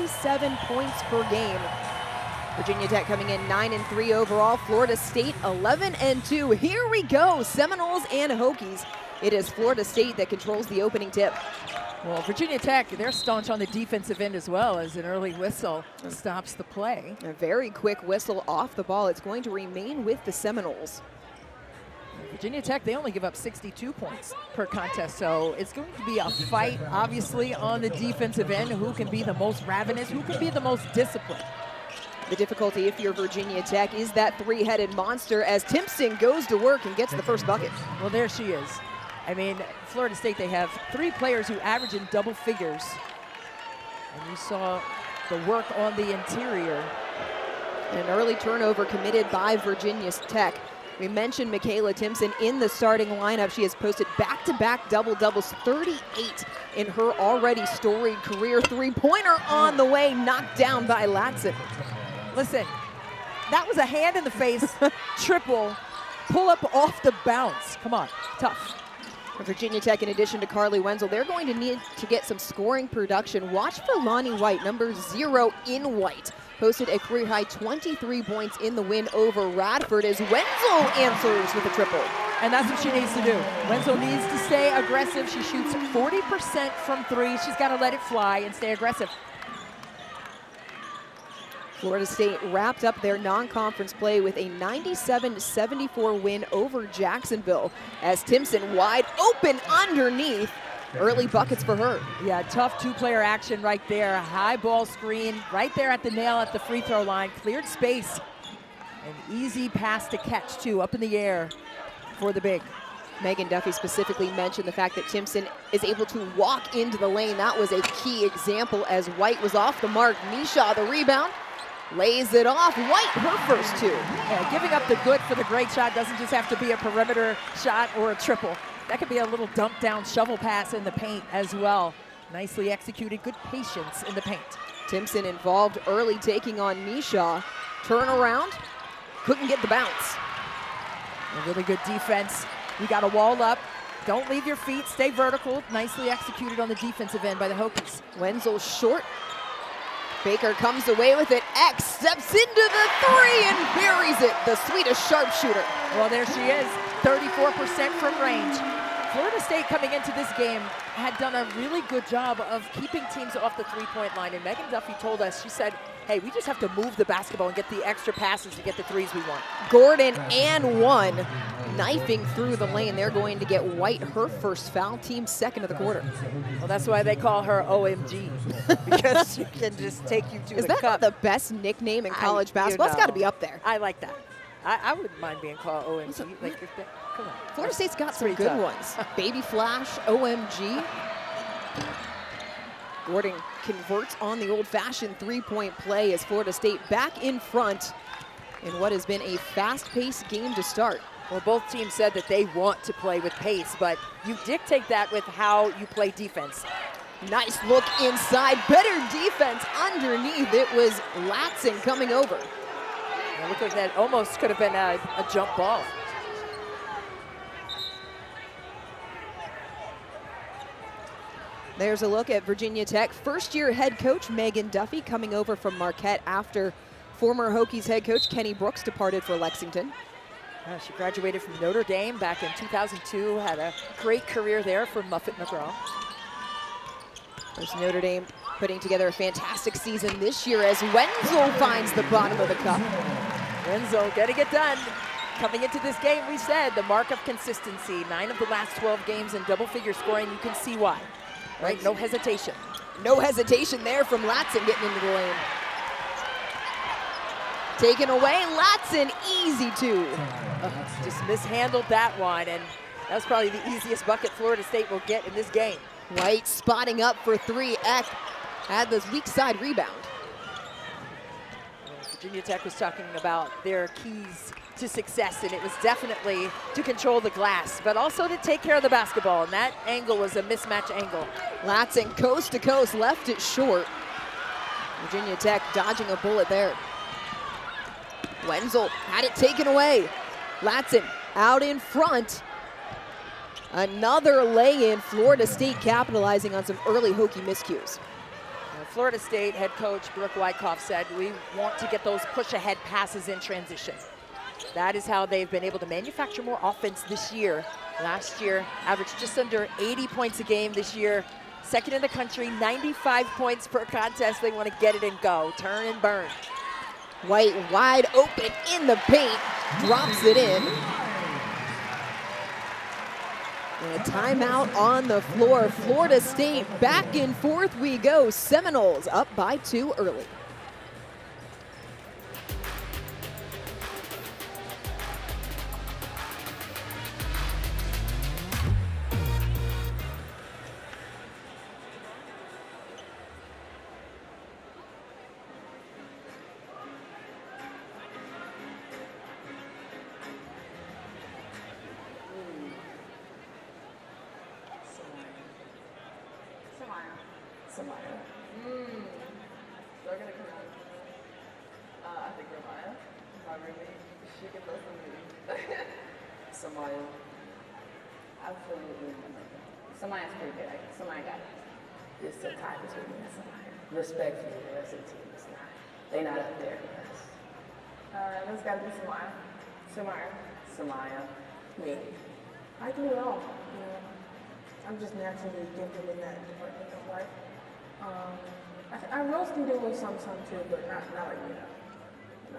27 points per game. Virginia Tech coming in 9-3 overall. Florida State 11-2. Here we go, Seminoles and Hokies. It is Florida State that controls the opening tip. Well, Virginia Tech, they're staunch on the defensive end as well, as an early whistle stops the play. A very quick whistle off the ball. It's going to remain with the Seminoles. Virginia Tech, they only give up 62 points per contest, so it's going to be a fight, obviously, on the defensive end. Who can be the most ravenous? Who can be the most disciplined? The difficulty, if you're Virginia Tech, is that three-headed monster as Timpson goes to work and gets the first bucket. Well, there she is. I mean, Florida State, they have 3 players who average in double figures. And you saw the work on the interior. An early turnover committed by Virginia Tech. We mentioned Makayla Timpson in the starting lineup. She has posted back-to-back double-doubles, 38 in her already storied career. Three-pointer on the way, knocked down by Latson. Listen, that was a hand-in-the-face triple pull-up off the bounce. Come on, tough. Virginia Tech, in addition to Carly Wenzel, they're going to need to get some scoring production. Watch for Lonnie White, number 0 in white. Posted a career-high 23 points in the win over Radford as Wenzel answers with a triple. And that's what she needs to do. Wenzel needs to stay aggressive. She shoots 40% from 3. She's got to let it fly and stay aggressive. Florida State wrapped up their non-conference play with a 97-74 win over Jacksonville as Timpson wide open underneath. Early buckets for her. Yeah, tough 2-player action right there. High ball screen right there at the nail at the free throw line. Cleared space. An easy pass to catch too, up in the air for the big. Megan Duffy specifically mentioned the fact that Timpson is able to walk into the lane. That was a key example as White was off the mark. Micheaux the rebound. Lays it off. White, her first 2. Yeah, giving up the good for the great shot doesn't just have to be a perimeter shot or a triple. That could be a little dump down shovel pass in the paint as well. Nicely executed, good patience in the paint. Timpson involved early, taking on Micheaux. Turnaround, couldn't get the bounce. A really good defense. You got to wall up. Don't leave your feet, stay vertical. Nicely executed on the defensive end by the Hokies. Wenzel short. Baker comes away with it. X steps into the 3 and buries it. The Swedish sharpshooter. Well, there she is, 34% from range. Florida State coming into this game had done a really good job of keeping teams off the 3-point line. And Megan Duffy told us, she said, hey, we just have to move the basketball and get the extra passes to get the 3s we want. Gordon and 1 knifing through the lane. They're going to get White her first foul, team second of the quarter. Well, that's why they call her OMG, because she can just take you to Is the that cup. the best nickname in college basketball? It's got to be up there. I like that. I wouldn't mind being called OMG. Like, come on. Florida State's got some good ones. Baby Flash, OMG. Gordon converts on the old-fashioned 3-point play as Florida State back in front in what has been a fast-paced game to start. Well, both teams said that they want to play with pace, but you dictate that with how you play defense. Nice look inside, better defense underneath. It was Latson coming over. It looked like that almost could have been a jump ball. There's a look at Virginia Tech. First-year head coach Megan Duffy coming over from Marquette after former Hokies head coach Kenny Brooks departed for Lexington. She graduated from Notre Dame back in 2002, had a great career there for Muffet McGraw. There's Notre Dame putting together a fantastic season this year as Wenzel finds the bottom of the cup. Wenzel getting it done. Coming into this game, we said the mark of consistency. 9 of the last 12 games in double-figure scoring. You can see why, right? No hesitation. No hesitation there from Latson getting into the lane. Taken away, Latson, easy 2. Just mishandled that one, and that was probably the easiest bucket Florida State will get in this game. White spotting up for 3. Eck had this weak side rebound. Virginia Tech was talking about their keys to success, and it was definitely to control the glass, but also to take care of the basketball, and that angle was a mismatch angle. Latson coast to coast, left it short. Virginia Tech dodging a bullet there. Wenzel had it taken away. Latson out in front. Another lay-in, Florida State capitalizing on some early Hokie miscues. Florida State head coach Brooke Wyckoff said, we want to get those push-ahead passes in transition. That is how they've been able to manufacture more offense this year. Last year, averaged just under 80 points a game. This year, second in the country, 95 points per contest. They want to get it and go, turn and burn. White wide open in the paint, drops it in. And a timeout on the floor. Florida State back and forth we go. Seminoles up by 2 early. Samaya. They're gonna come out. I think Ramaya, my roommate, she can both of me. Samaya. Absolutely. Samaya's pretty good. Samaya got it. It's still tied between me and Samaya. Respectfully, the rest of the team is not. They're not up there with us. Alright, that's gotta be Samaya. Samaya. Me. I do it all. You know, I'm just naturally gifted in that department of life. I Rose can do a little something too, but not like me. No.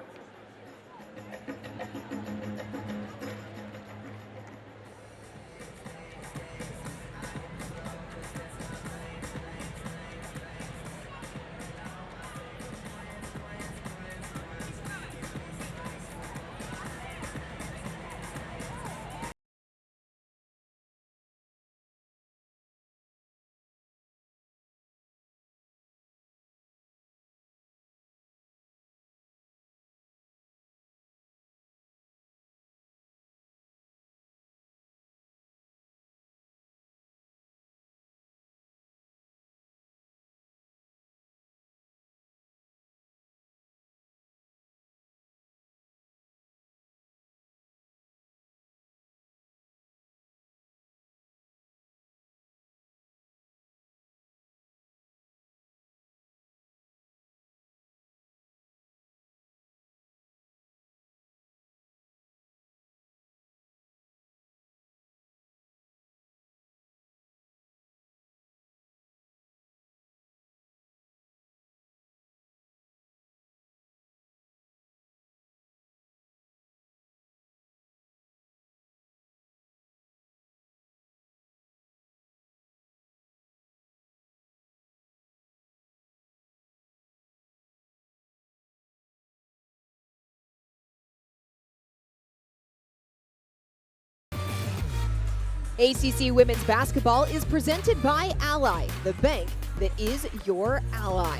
ACC women's basketball is presented by Ally, the bank that is your ally.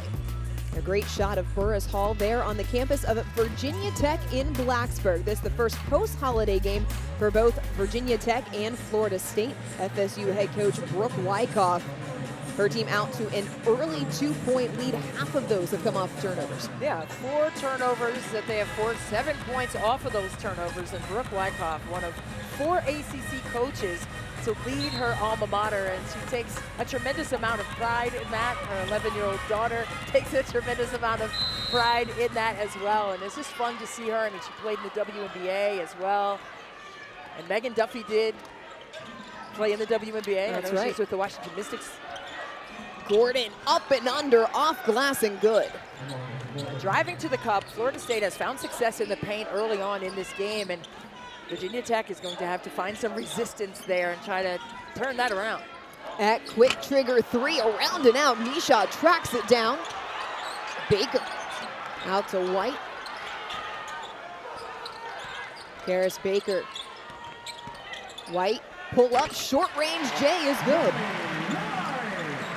A great shot of Burris Hall there on the campus of Virginia Tech in Blacksburg. This is the first post-holiday game for both Virginia Tech and Florida State. FSU head coach Brooke Wyckoff, her team out to an early 2-point lead. Half of those have come off turnovers. Yeah, 4 turnovers that they have forced, 7 points off of those turnovers. And Brooke Wyckoff, one of 4 ACC coaches to lead her alma mater, and she takes a tremendous amount of pride in that. Her 11-year-old daughter takes a tremendous amount of pride in that as well. And it's just fun to see her. I mean, she played in the WNBA as well. And Megan Duffy did play in the WNBA. That's I know right. she's with the Washington Mystics. Gordon up and under, off glass and good. Driving to the cup, Florida State has found success in the paint early on in this game, and Virginia Tech is going to have to find some resistance there and try to turn that around. At quick trigger 3, around and out, Micheaux tracks it down. Baker out to White. Karis Baker. White, pull up, short range J is good.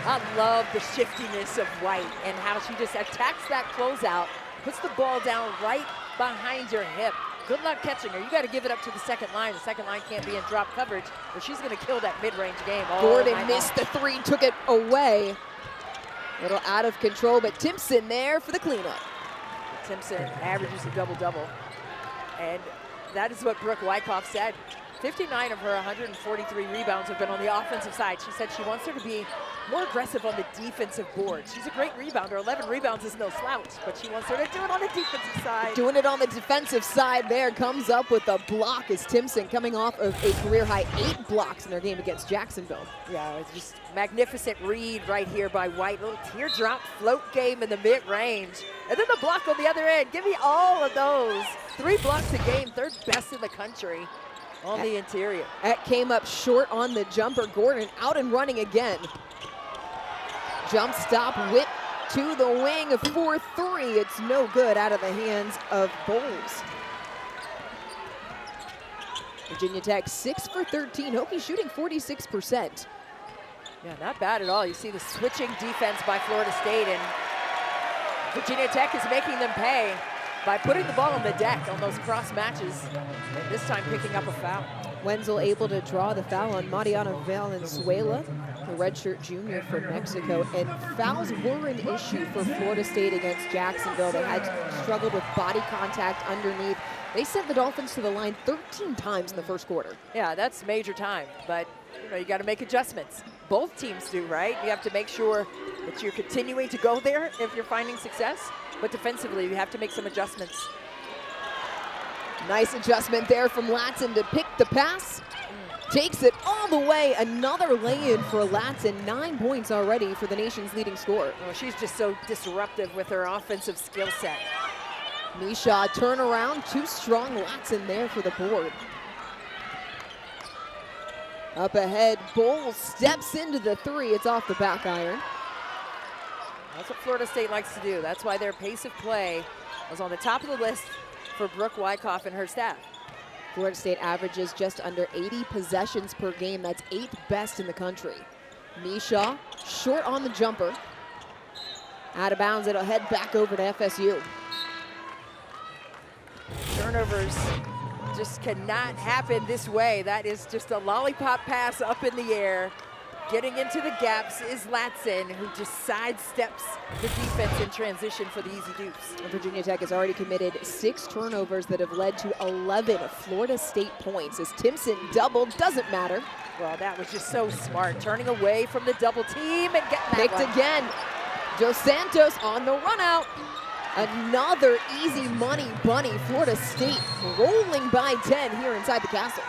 I love the shiftiness of White and how she just attacks that closeout, puts the ball down right behind your hip. Good luck catching her. You got to give it up to the second line. The second line can't be in drop coverage, but she's going to kill that mid-range game. Gordon missed the 3, took it away. A little out of control, but Timpson there for the cleanup. Timpson averages a double-double. And that is what Brooke Wyckoff said. 59 of her 143 rebounds have been on the offensive side. She said she wants her to be more aggressive on the defensive board. She's a great rebounder. 11 rebounds is no slouch, but she wants her to do it on the defensive side. Doing it on the defensive side there. Comes up with a block as Timpson coming off of a career-high 8 blocks in their game against Jacksonville. Yeah, it's just magnificent read right here by White. Little teardrop float game in the mid-range. And then the block on the other end. Give me all of those. 3 blocks a game, 3rd best in the country on the interior. That came up short on the jumper. Gordon out and running again. Jump stop, whip to the wing, 4-3. It's no good, out of the hands of Bowles. Virginia Tech 6 for 13. Hokies shooting 46%. Yeah, not bad at all. You see the switching defense by Florida State, and Virginia Tech is making them pay by putting the ball on the deck on those cross matches, this time picking up a foul. Wenzel able to draw the foul on Mariana Valenzuela, the redshirt junior from Mexico, and fouls were an issue for Florida State against Jacksonville. They had struggled with body contact underneath. They sent the Dolphins to the line 13 times in the first quarter. Yeah, that's major time, but you got to make adjustments. Both teams do, right? You have to make sure that you're continuing to go there if you're finding success, but defensively you have to make some adjustments. Nice adjustment there from Latson to pick the pass. Takes it all the way. Another lay-in for Latson. 9 points already for the nation's leading scorer. Oh, she's just so disruptive with her offensive skill set. Micheaux turnaround, too strong. Latson there for the board. Up ahead, Bowles steps into the 3. It's off the back iron. That's what Florida State likes to do. That's why their pace of play was on the top of the list for Brooke Wyckoff and her staff. Florida State averages just under 80 possessions per game. That's 8th best in the country. Micheaux short on the jumper. Out of bounds, it'll head back over to FSU. Turnovers just cannot happen this way. That is just a lollipop pass up in the air. Getting into the gaps is Latson, who just sidesteps the defense in transition for the easy dupes. Virginia Tech has already committed 6 turnovers that have led to 11 Florida State points. As Timpson doubled, doesn't matter. Well, that was just so smart. Turning away from the double team and getting that Picked one. again. Dos Santos on the run out. Another easy money bunny. Florida State rolling by 10 here inside the castle.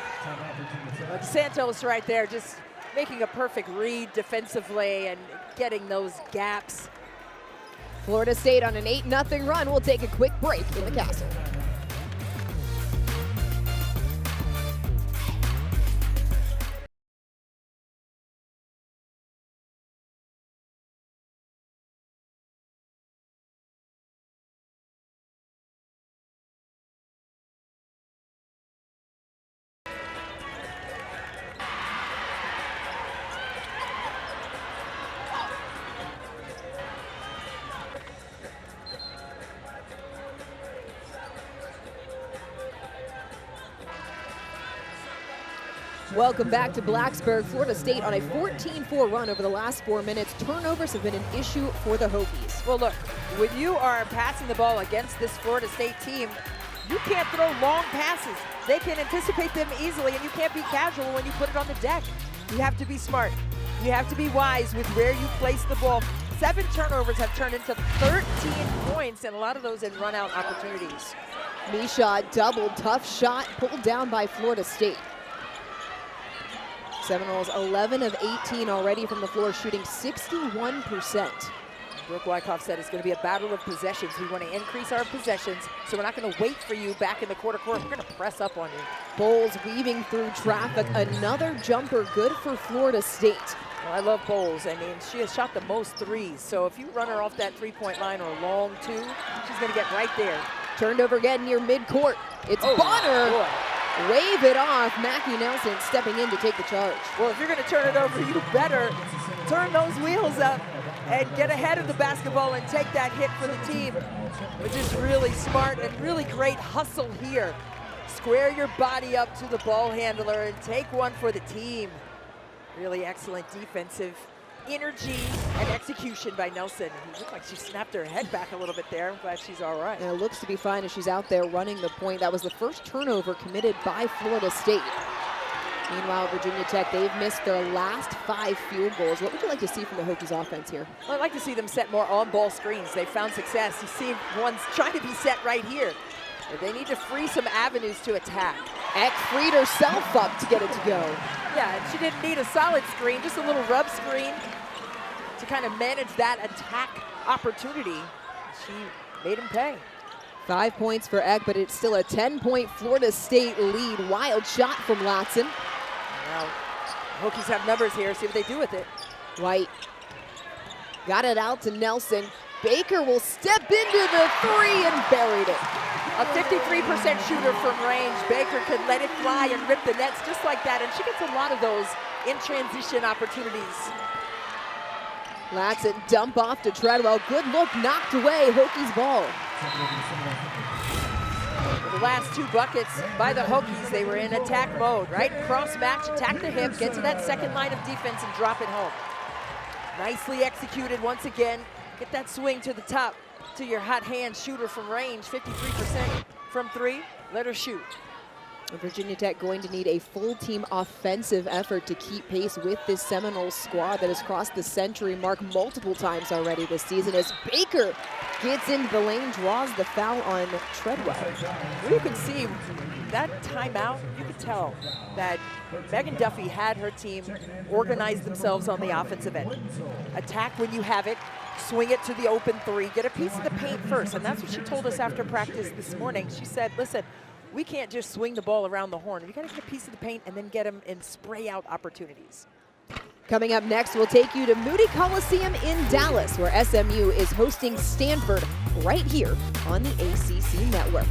Santos right there, just making a perfect read defensively and getting those gaps. Florida State on an 8-0 run. We'll take a quick break in the castle. Welcome back to Blacksburg. Florida State on a 14-4 run over the last 4 minutes. Turnovers have been an issue for the Hokies. Well, look, when you are passing the ball against this Florida State team, you can't throw long passes. They can anticipate them easily, and you can't be casual when you put it on the deck. You have to be smart. You have to be wise with where you place the ball. 7 turnovers have turned into 13 points, and a lot of those in run-out opportunities. Micheaux double, tough shot, pulled down by Florida State. Seminoles 11 of 18 already from the floor, shooting 61%. Brooke Wyckoff said it's going to be a battle of possessions. We want to increase our possessions, so we're not going to wait for you back in the quarter court. We're going to press up on you. Bowles weaving through traffic. Another jumper good for Florida State. Well, I love Bowles. I mean, she has shot the most threes, so if you run her off that three-point line or long 2, she's going to get right there. Turned over again near midcourt. It's Bonner. Boy. Wave it off. Mackie Nelson stepping in to take the charge. Well, if you're going to turn it over, you better turn those wheels up and get ahead of the basketball and take that hit for the team, which is really smart and really great hustle here. Square your body up to the ball handler and take one for the team. Really excellent defensive energy and execution by Nelson. It looked like she snapped her head back a little bit there. I'm glad she's all right. And it looks to be fine as she's out there running the point. That was the first turnover committed by Florida State. Meanwhile, Virginia Tech, they've missed their last 5 field goals. What would you like to see from the Hokies offense here? Well, I'd like to see them set more on-ball screens. They found success. You see one's trying to be set right here. But they need to free some avenues to attack. Eck freed herself up to get it to go. Yeah, and she didn't need a solid screen, just a little rub screen to kind of manage that attack opportunity. She made him pay. 5 points for Eck, but it's still a 10-point Florida State lead. Wild shot from Latson. Now, Hokies have numbers here. See what they do with it. White got it out to Nelson. Baker will step into the 3 and buried it. A 53% shooter from range. Baker could let it fly and rip the nets just like that, and she gets a lot of those in transition opportunities. Latson dump off to Treadwell. Good look, knocked away. Hokies ball. The last 2 buckets by the Hokies, they were in attack mode, right? Cross match, attack the hip, get to that second line of defense and drop it home. Nicely executed once again. Get that swing to the top to your hot hand shooter from range. 53% from 3. Let her shoot. Virginia Tech going to need a full team offensive effort to keep pace with this Seminoles squad that has crossed the century mark multiple times already this season as Baker gets into the lane, draws the foul on Treadwell. Well, you can see that timeout, you could tell that Megan Duffy had her team organize themselves on the offensive end. Attack when you have it, swing it to the open 3, get a piece of the paint first. And that's what she told us after practice this morning. She said, listen, we can't just swing the ball around the horn. We got to get a piece of the paint and then get them in spray out opportunities. Coming up next, we'll take you to Moody Coliseum in Dallas, where SMU is hosting Stanford right here on the ACC network.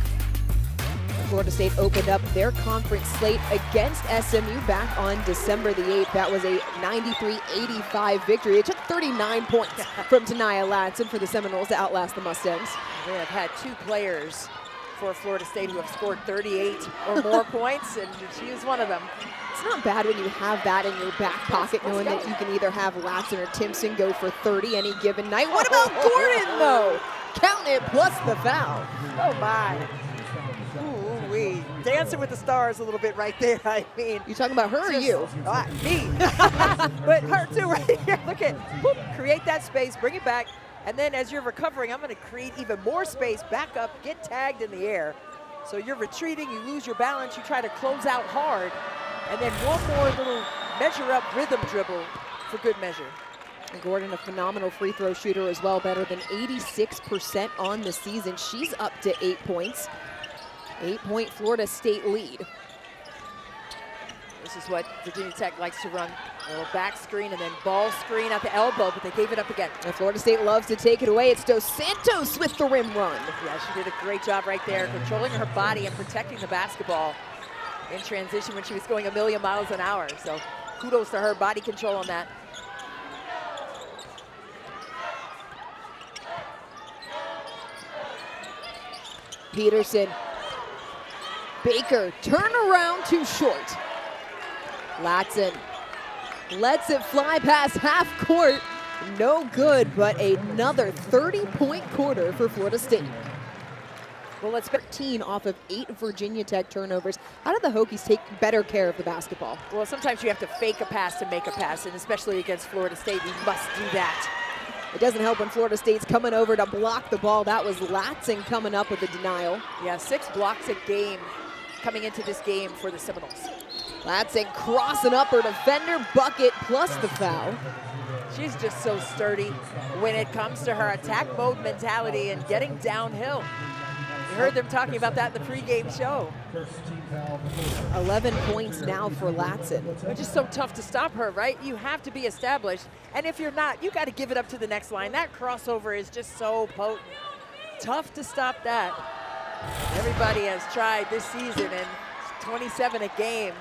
Florida State opened up their conference slate against SMU back on December the 8th. That was a 93-85 victory. It took 39 points from Taniya Latson for the Seminoles to outlast the Mustangs. They have had 2 players for Florida State who have scored 38 or more points, and she is one of them. It's not bad when you have that in your back pocket, knowing that you can either have Latson or Timpson go for 30 any given night. What about Gordon, though? Count it, plus the foul. Oh, my. Ooh-wee. Dancing with the stars a little bit right there, I mean. You talking about her or you? Me. But her, too, right here. Look at, whoop, create that space, bring it back. And then as you're recovering, I'm going to create even more space, back up, get tagged in the air. So you're retreating, you lose your balance, you try to close out hard, and then one more little measure-up rhythm dribble for good measure. And Gordon, a phenomenal free throw shooter as well, better than 86% on the season. She's up to 8 points. 8-point Florida State lead. This is what Virginia Tech likes to run. A little back screen and then ball screen at the elbow, but they gave it up again. And Florida State loves to take it away. It's Dos Santos with the rim run. Yeah, she did a great job right there, controlling her body and protecting the basketball in transition when she was going a million miles an hour. So kudos to her body control on that. Peterson. Baker, turn around too short. Latson lets it fly past half court. No good, but another 30-point quarter for Florida State. Well, let's 13 off of 8 Virginia Tech turnovers. How did the Hokies take better care of the basketball? Well, sometimes you have to fake a pass to make a pass, and especially against Florida State, you must do that. It doesn't help when Florida State's coming over to block the ball. That was Latson coming up with a denial. Yeah, 6 blocks a game coming into this game for the Seminoles. Latson crossing up her defender, bucket plus the foul. She's just so sturdy when it comes to her attack mode mentality and getting downhill. You heard them talking about that in the pregame show. 11 points now for Latson. It's just so tough to stop her, right? You have to be established. And if you're not, you got to give it up to the next line. That crossover is just so potent. Tough to stop that. Everybody has tried this season, and 27 a game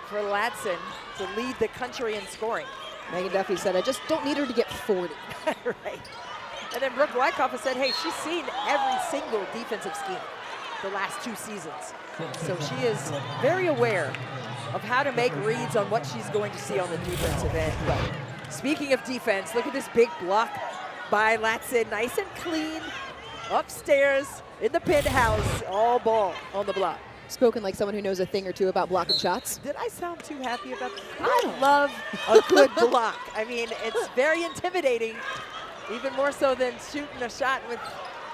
for Latson to lead the country in scoring. Megan Duffy said, I just don't need her to get 40. Right. And then Brooke Wyckoff has said, hey, she's seen every single defensive scheme the last 2 seasons. So she is very aware of how to make reads on what she's going to see on the defensive end. But speaking of defense, look at this big block by Latson. Nice and clean, upstairs in the penthouse, all ball on the block. Spoken like someone who knows a thing or two about blocking shots. Did I sound too happy about that? I love a good block. I mean, it's very intimidating, even more so than shooting a shot with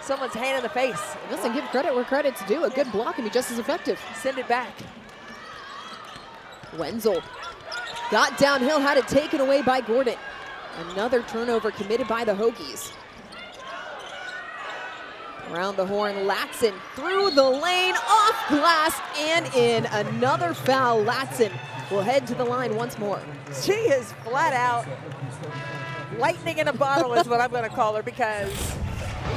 someone's hand in the face. Listen, give credit where credit's due. A good block can be just as effective. Send it back. Wenzel got downhill, had it taken away by Gordon. Another turnover committed by the Hokies. Around the horn, Latson through the lane, off glass, and in. Another foul. Latson will head to the line once more. She is flat out lightning in a bottle is what I'm going to call her, because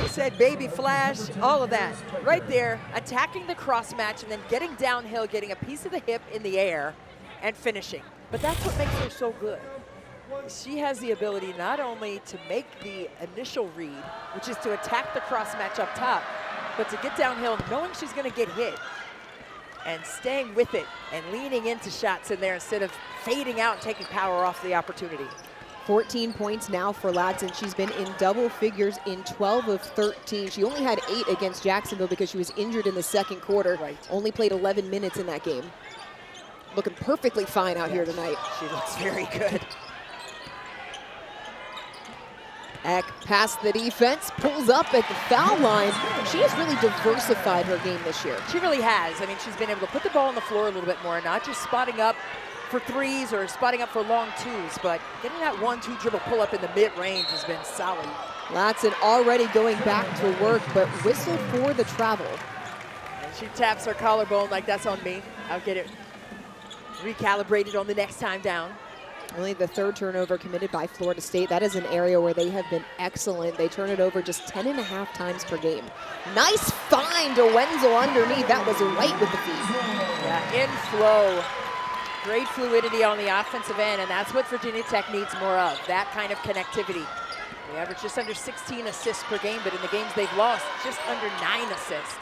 you said baby flash, all of that. Right there, attacking the cross match and then getting downhill, getting a piece of the hip in the air and finishing. But that's what makes her so good. She has the ability not only to make the initial read, which is to attack the cross match up top, but to get downhill knowing she's going to get hit and staying with it and leaning into shots in there instead of fading out and taking power off the opportunity. 14 points now for Latson. She's been in double figures in 12 of 13. She only had 8 against Jacksonville because she was injured in the second quarter. Right. Only played 11 minutes in that game. Looking perfectly fine out here tonight. She looks very good. Eck past the defense, pulls up at the foul line. She has really diversified her game this year. She really has. I mean, she's been able to put the ball on the floor a little bit more, not just spotting up for threes or spotting up for long twos, but getting that 1-2 dribble pull up in the mid-range has been solid. Latson already going back to work, but whistle for the travel. And she taps her collarbone like, that's on me. I'll get it recalibrated on the next time down. Only the third turnover committed by Florida State. That is an area where they have been excellent. They turn it over just 10.5 times per game. Nice find to Wenzel underneath. That was right with the feet. Yeah, in flow. Great fluidity on the offensive end, and that's what Virginia Tech needs more of, that kind of connectivity. They average just under 16 assists per game, but in the games they've lost, just under 9 assists.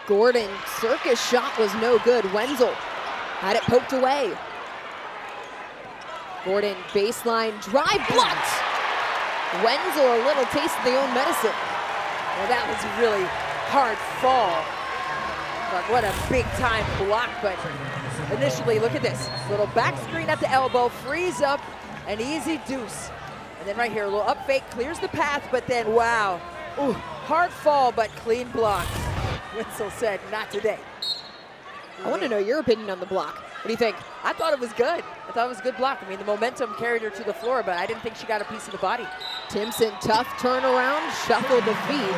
Gordon, circus shot was no good. Wenzel had it poked away. Gordon, baseline, drive blocked. Wenzel, a little taste of the own medicine. Well, that was a really hard fall. But what a big time block. But initially, look at this. Little back screen at the elbow, frees up, an easy deuce. And then right here, a little up fake, clears the path, but then, wow. Ooh, hard fall, but clean block. Wenzel said, not today. I want to know your opinion on the block. What do you think? I thought it was good. I thought it was a good block. I mean, the momentum carried her to the floor, but I didn't think she got a piece of the body. Timpson, tough turnaround, shuffled the feet.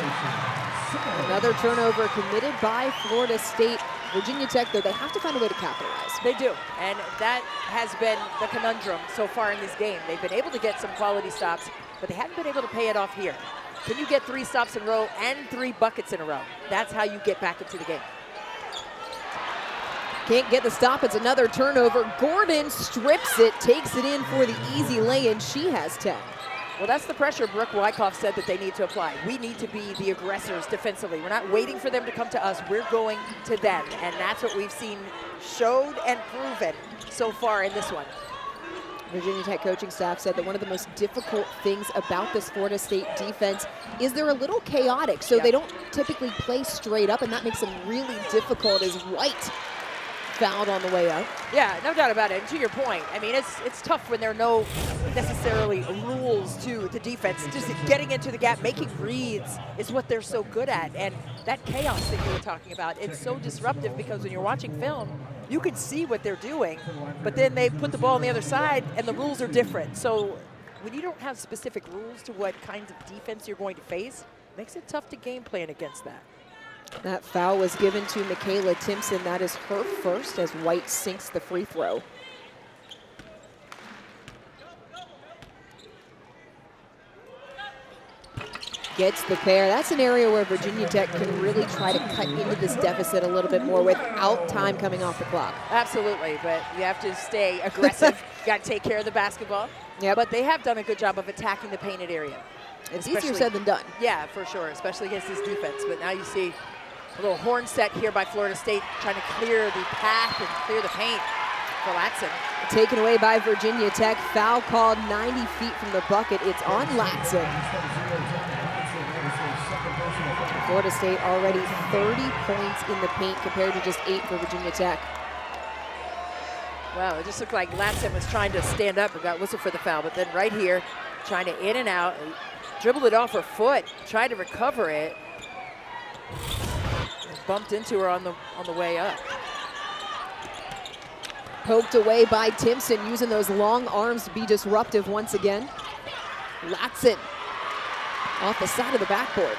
Another turnover committed by Florida State. Virginia Tech, though, they have to find a way to capitalize. They do, and that has been the conundrum so far in this game. They've been able to get some quality stops, but they haven't been able to pay it off here. Can you get 3 stops in a row and 3 buckets in a row? That's how you get back into the game. Can't get the stop, it's another turnover. Gordon strips it, takes it in for the easy lay-in. She has 10. Well, that's the pressure Brooke Wyckoff said that they need to apply. We need to be the aggressors defensively. We're not waiting for them to come to us. We're going to them, and that's what we've seen showed and proven so far in this one. Virginia Tech coaching staff said that one of the most difficult things about this Florida State defense is they're a little chaotic, so they don't typically play straight up, and that makes them really difficult as White fouled on the way up. Yeah, no doubt about it. And to your point, I mean, it's tough when there are no necessarily rules to the defense. Just getting into the gap, making reads is what they're so good at. And that chaos that you were talking about, it's so disruptive because when you're watching film, you can see what they're doing, but then they put the ball on the other side and the rules are different. So when you don't have specific rules to what kinds of defense you're going to face, it makes it tough to game plan against that. That foul was given to Makayla Timpson. That is her first as White sinks the free throw. Gets the pair. That's an area where Virginia Tech can really try to cut into this deficit a little bit more without time coming off the clock. Absolutely, but you have to stay aggressive. You got to take care of the basketball. Yeah, but they have done a good job of attacking the painted area. It's easier said than done. Yeah, for sure, especially against this defense. But now you see a little horn set here by Florida State, trying to clear the path and clear the paint for Latson. Taken away by Virginia Tech. Foul called 90 feet from the bucket. It's on Latson. Florida State already 30 points in the paint compared to just 8 for Virginia Tech. Wow, it just looked like Latson was trying to stand up and got whistled for the foul, but then right here, trying to in and out, dribbled it off her foot, tried to recover it, and bumped into her on the way up. Poked away by Timpson, using those long arms to be disruptive once again. Latson off the side of the backboard.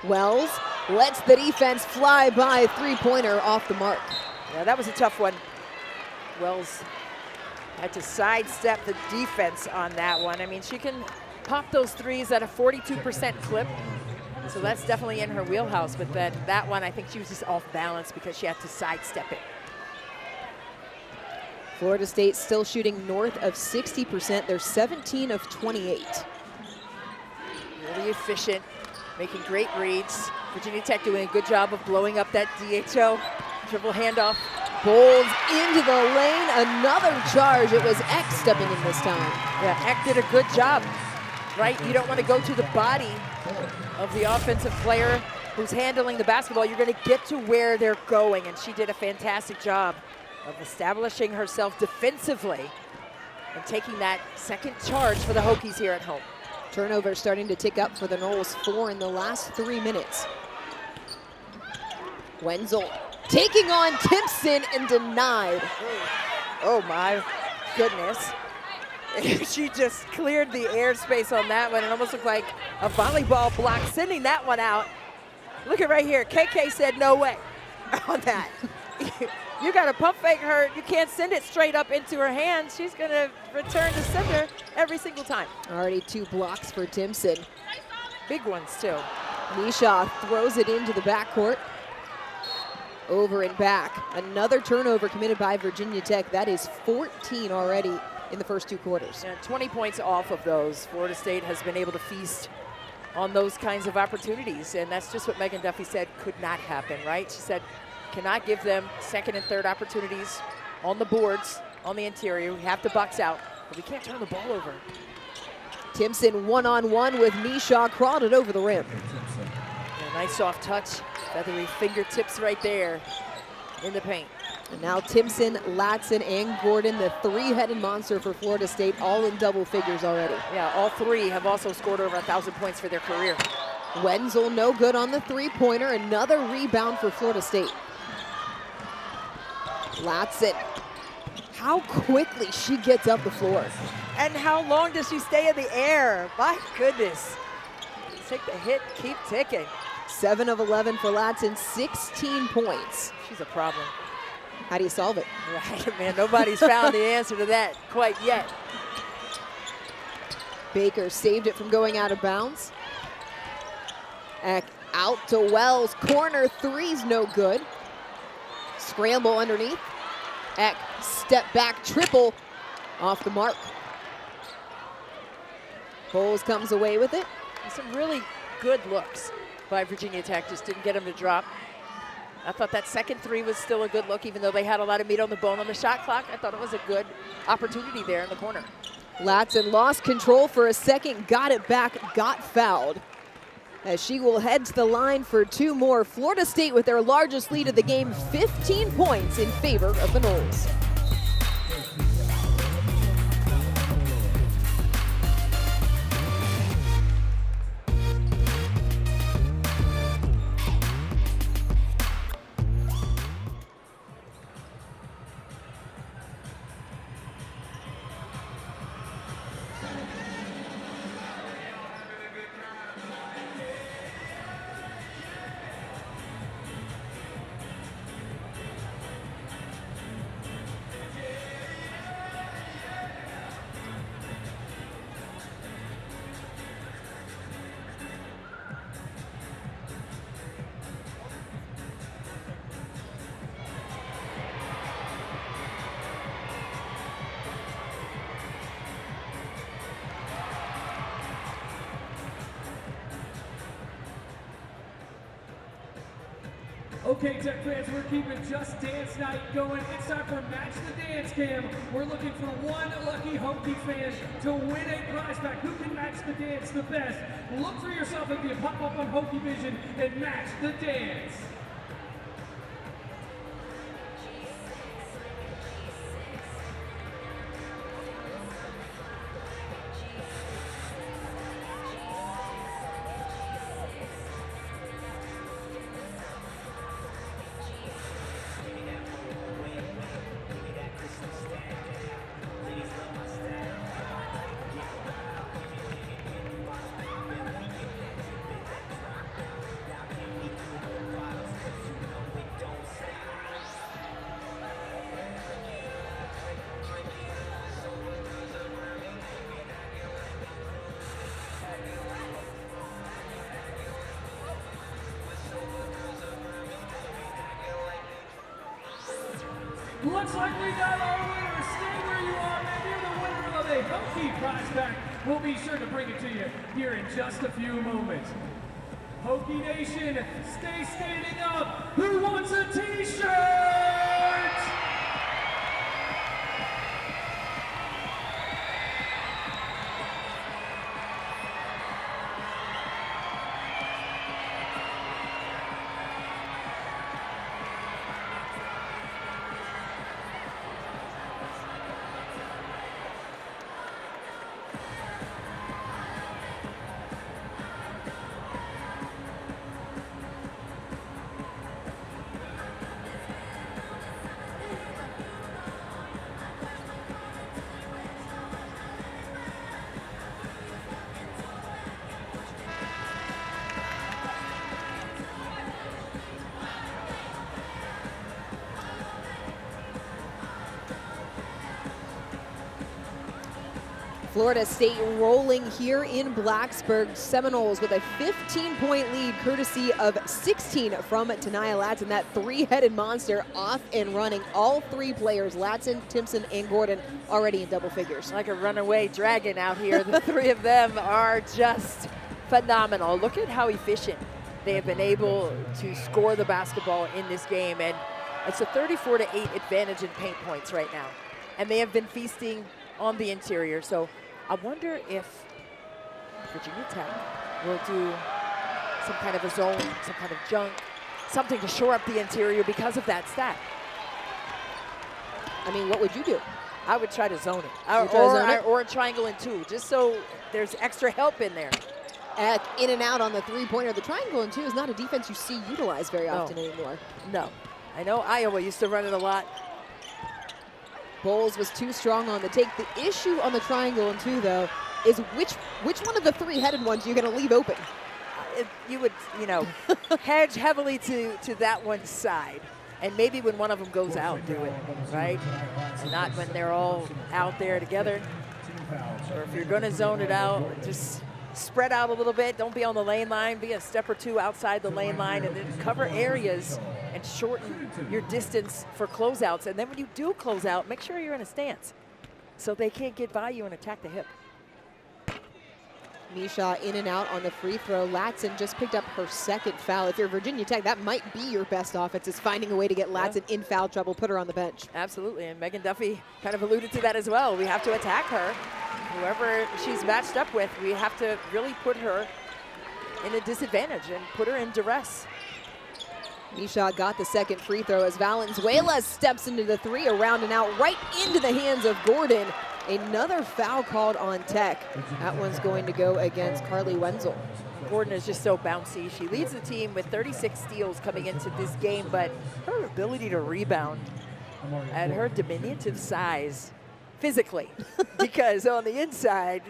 Wells lets the defense fly by, three-pointer off the mark. Yeah, that was a tough one. Wells had to sidestep the defense on that one. I mean, she can pop those threes at a 42% clip, so that's definitely in her wheelhouse, but then that one, I think she was just off balance because she had to sidestep it. Florida State still shooting north of 60%. They're 17 of 28. Really efficient, making great reads. Virginia Tech doing a good job of blowing up that DHO. Dribble handoff. Bowles into the lane, another charge. It was Eck stepping in this time. Yeah, Eck did a good job, right? You don't want to go to the body of the offensive player who's handling the basketball. You're going to get to where they're going, and she did a fantastic job of establishing herself defensively and taking that second charge for the Hokies here at home. Turnover starting to tick up for the Noles, 4 in the last 3 minutes. Wenzel taking on Timpson and denied. Oh my goodness. She just cleared the airspace on that one. It almost looked like a volleyball block, sending that one out. Look at right here. KK said no way on that. You got to pump fake her. You can't send it straight up into her hands. She's going to return to sender every single time. Already 2 blocks for Timpson. Big ones, too. Micheaux throws it into the backcourt. Over and back. Another turnover committed by Virginia Tech. That is 14 already in the first 2 quarters. And 20 points off of those. Florida State has been able to feast on those kinds of opportunities. And that's just what Megan Duffy said could not happen, right? She said, cannot give them second and third opportunities on the boards, on the interior. We have to box out, but we can't turn the ball over. Timpson one-on-one with Micheaux, crawled it over the rim. Yeah, nice soft touch, feathery fingertips right there in the paint. And now Timpson, Latson, and Gordon, the 3-headed monster for Florida State, all in double figures already. Yeah, all 3 have also scored over 1,000 points for their career. Wenzel no good on the 3-pointer, another rebound for Florida State. Latson, how quickly she gets up the floor. And how long does she stay in the air? My goodness. Take the hit, keep ticking. 7 of 11 for Latson, 16 points. She's a problem. How do you solve it? Right, man, nobody's found the answer to that quite yet. Baker saved it from going out of bounds. Eck out to Wells, corner 3's no good. Scramble underneath. Eck, step back, triple, off the mark. Bowles comes away with it. And some really good looks by Virginia Tech, just didn't get them to drop. I thought that second 3 was still a good look, even though they had a lot of meat on the bone on the shot clock. I thought it was a good opportunity there in the corner. Latson lost control for a second, got it back, got fouled. As she will head to the line for 2 more. Florida State with their largest lead of the game, 15 points in favor of the Noles. Okay, Tech fans, we're keeping Just Dance Night going. It's time for Match the Dance Cam. We're looking for one lucky Hokie fan to win a prize pack. Who can match the dance the best? Look for yourself if you pop up on Hokie Vision and match the dance. Looks like we got our winner. Stay where you are, man. You're the winner of a Hokie prize pack. We'll be sure to bring it to you here in just a few moments. Hokie Nation, stay standing up. Who wants a t-shirt? Florida State rolling here in Blacksburg. Seminoles with a 15-point lead courtesy of 16 from Taniya Latson. That three-headed monster off and running. All three players, Latson, Timpson, and Gordon, already in double figures. Like a runaway dragon out here. The three of them are just phenomenal. Look at how efficient they have been able to score the basketball in this game. And it's a 34-8 advantage in paint points right now. And they have been feasting on the interior. So I wonder if Virginia Tech will do some kind of a zone, some kind of junk, something to shore up the interior because of that stat. I mean, what would you do? I would try to zone it. Or a triangle in two, just so there's extra help in there. In and out on the three-pointer. The triangle in two is not a defense you see utilized very often anymore. No. I know Iowa used to run it a lot. Bowles was too strong on the take. The issue on the triangle in two, though, is which one of the three-headed ones you're going to leave open. You would, hedge heavily to that one side. And maybe when one of them goes out, do it, right? Not when they're all out there together. Or if you're going to zone it out, just spread out a little bit. Don't be on the lane line. Be a step or two outside the lane line, and then cover areas and shorten your distance for closeouts. And then when you do close out, make sure you're in a stance so they can't get by you and attack the hip. Micheaux in and out on the free throw. Latson just picked up her second foul. If you're Virginia Tech, that might be your best offense, is finding a way to get Latson in foul trouble, put her on the bench. Absolutely, and Megan Duffy kind of alluded to that as well. We have to attack her. Whoever she's matched up with, we have to really put her in a disadvantage and put her in duress. Micheaux got the second free throw as Valenzuela steps into the three, around and out, right into the hands of Gordon. Another foul called on Tech. That one's going to go against Carly Wenzel. Gordon is just so bouncy. She leads the team with 36 steals coming into this game, but her ability to rebound at her diminutive size physically, because on the inside,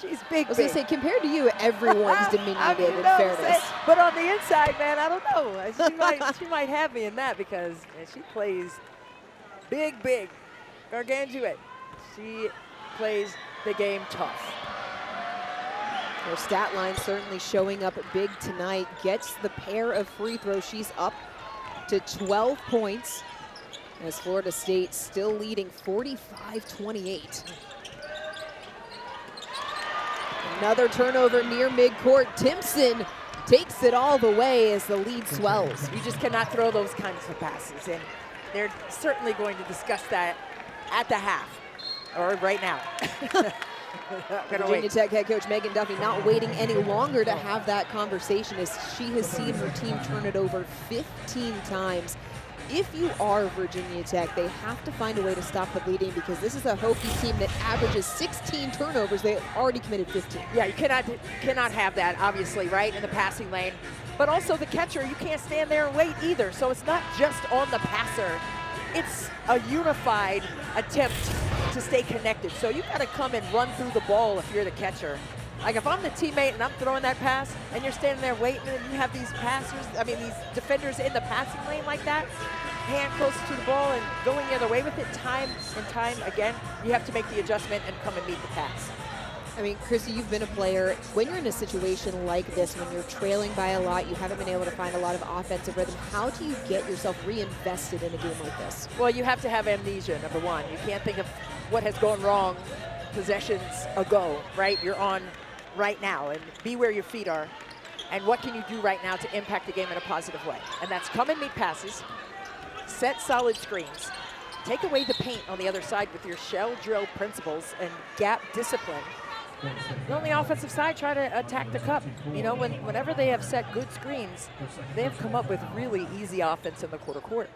she's big. I was going to say, compared to you, everyone's diminutive in fairness. But on the inside, man, I don't know. She might have me in that because she plays big, gargantuan. She plays the game tough. Her stat line certainly showing up big tonight. Gets the pair of free throws. She's up to 12 points as Florida State still leading 45-28. Another turnover near midcourt. Timpson takes it all the way as the lead swells. You just cannot throw those kinds of passes, and they're certainly going to discuss that at the half, or right now. Virginia Tech head coach Megan Duffy not waiting any longer to have that conversation as she has seen her team turn it over 15 times. If you are Virginia Tech, they have to find a way to stop the bleeding because this is a Hokies team that averages 16 turnovers. They already committed 15. Yeah, you cannot have that, obviously, right, in the passing lane. But also the catcher, you can't stand there and wait either. So it's not just on the passer. It's a unified attempt to stay connected. So you've got to come and run through the ball if you're the catcher. Like if I'm the teammate and I'm throwing that pass and you're standing there waiting and you have these these defenders in the passing lane like that, hand close to the ball and going the other way with it time and time again, you have to make the adjustment and come and meet the pass. I mean, Chrissy, you've been a player. When you're in a situation like this, when you're trailing by a lot, you haven't been able to find a lot of offensive rhythm, how do you get yourself reinvested in a game like this? Well, you have to have amnesia, number one. You can't think of what has gone wrong possessions ago, right? You're on right now, and be where your feet are. And what can you do right now to impact the game in a positive way? And that's come and meet passes, set solid screens, take away the paint on the other side with your shell drill principles and gap discipline. And on the offensive side, try to attack the cup. You know, whenever they have set good screens, they have come up with really easy offense in the quarter court.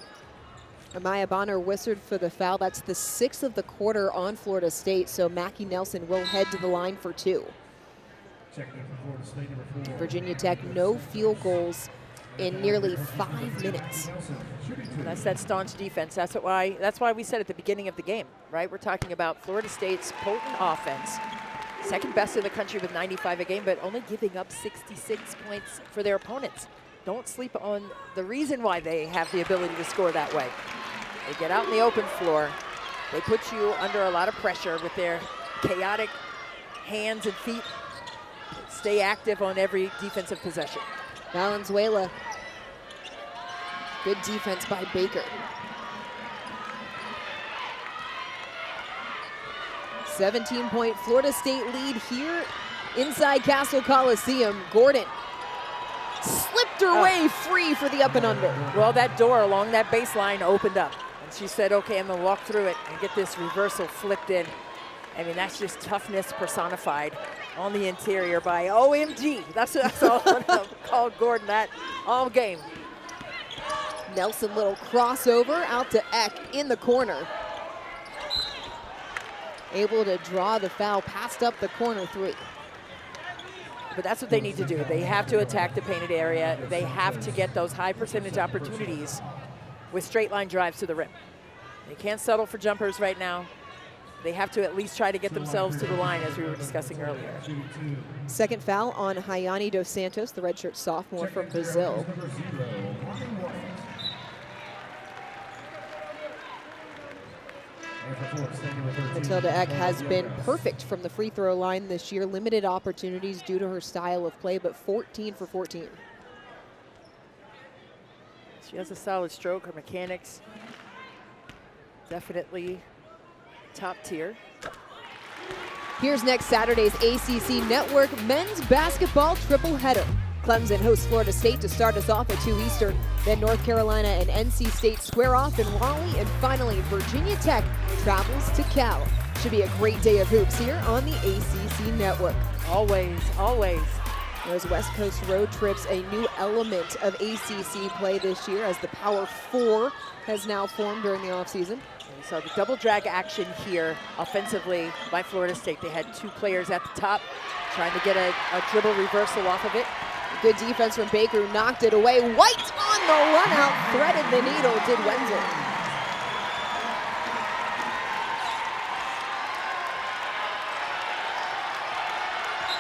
Amaya Bonner whistled for the foul. That's the 6th of the quarter on Florida State, so Mackie Nelson will head to the line for 2. Virginia Tech, no field goals in nearly 5 minutes. That's that staunch defense. That's why we said at the beginning of the game, right? We're talking about Florida State's potent offense. Second best in the country with 95 a game, but only giving up 66 points for their opponents. Don't sleep on the reason why they have the ability to score that way. They get out in the open floor. They put you under a lot of pressure with their chaotic hands and feet. Stay active on every defensive possession. Valenzuela. Good defense by Baker. 17-point Florida State lead here inside Castle Coliseum. Gordon slipped her way free for the up and under. Well, that door along that baseline opened up. And she said, okay, I'm gonna walk through it and get this reversal flipped in. I mean, that's just toughness personified on the interior by OMG. That's all I'm gonna call Gordon that all game. Nelson, little crossover out to Eck in the corner. Able to draw the foul, passed up the corner 3. But that's what they need to do. They have to attack the painted area. They have to get those high percentage opportunities with straight line drives to the rim. They can't settle for jumpers right now. They have to at least try to get themselves to the line, as we were discussing earlier. Second foul on Hayani Dos Santos, the redshirt sophomore from Brazil. Matilda Eck has been perfect from the free throw line this year. Limited opportunities due to her style of play, but 14 for 14. She has a solid stroke. Her mechanics definitely top tier. Here's next Saturday's ACC Network men's basketball triple header. Clemson hosts Florida State to start us off at 2 Eastern. Then North Carolina and NC State square off in Raleigh. And finally, Virginia Tech travels to Cal. Should be a great day of hoops here on the ACC Network. Always, always. Those West Coast road trips, a new element of ACC play this year as the Power 4 has now formed during the offseason. So the double drag action here offensively by Florida State. They had 2 players at the top trying to get a dribble reversal off of it. Good defense from Baker, who knocked it away. White on the run out, threaded the needle, did Wenzel.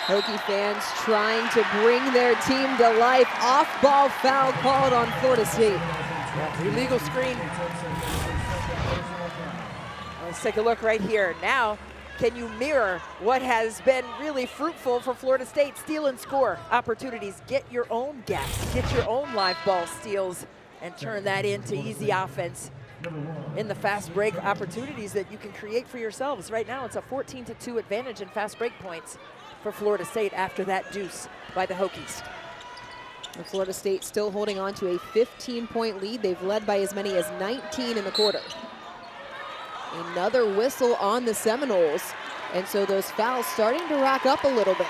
Hokie fans trying to bring their team to life. Off-ball foul called on Florida State. Yeah, illegal screen. Let's take a look right here. Now, can you mirror what has been really fruitful for Florida State? Steal and score opportunities. Get your own gaps. Get your own live ball steals and turn that into easy offense in the fast break opportunities that you can create for yourselves. Right now, it's a 14-2 advantage in fast break points for Florida State after that deuce by the Hokies. And Florida State still holding on to a 15-point lead. They've led by as many as 19 in the quarter. Another whistle on the Seminoles. And so those fouls starting to rack up a little bit.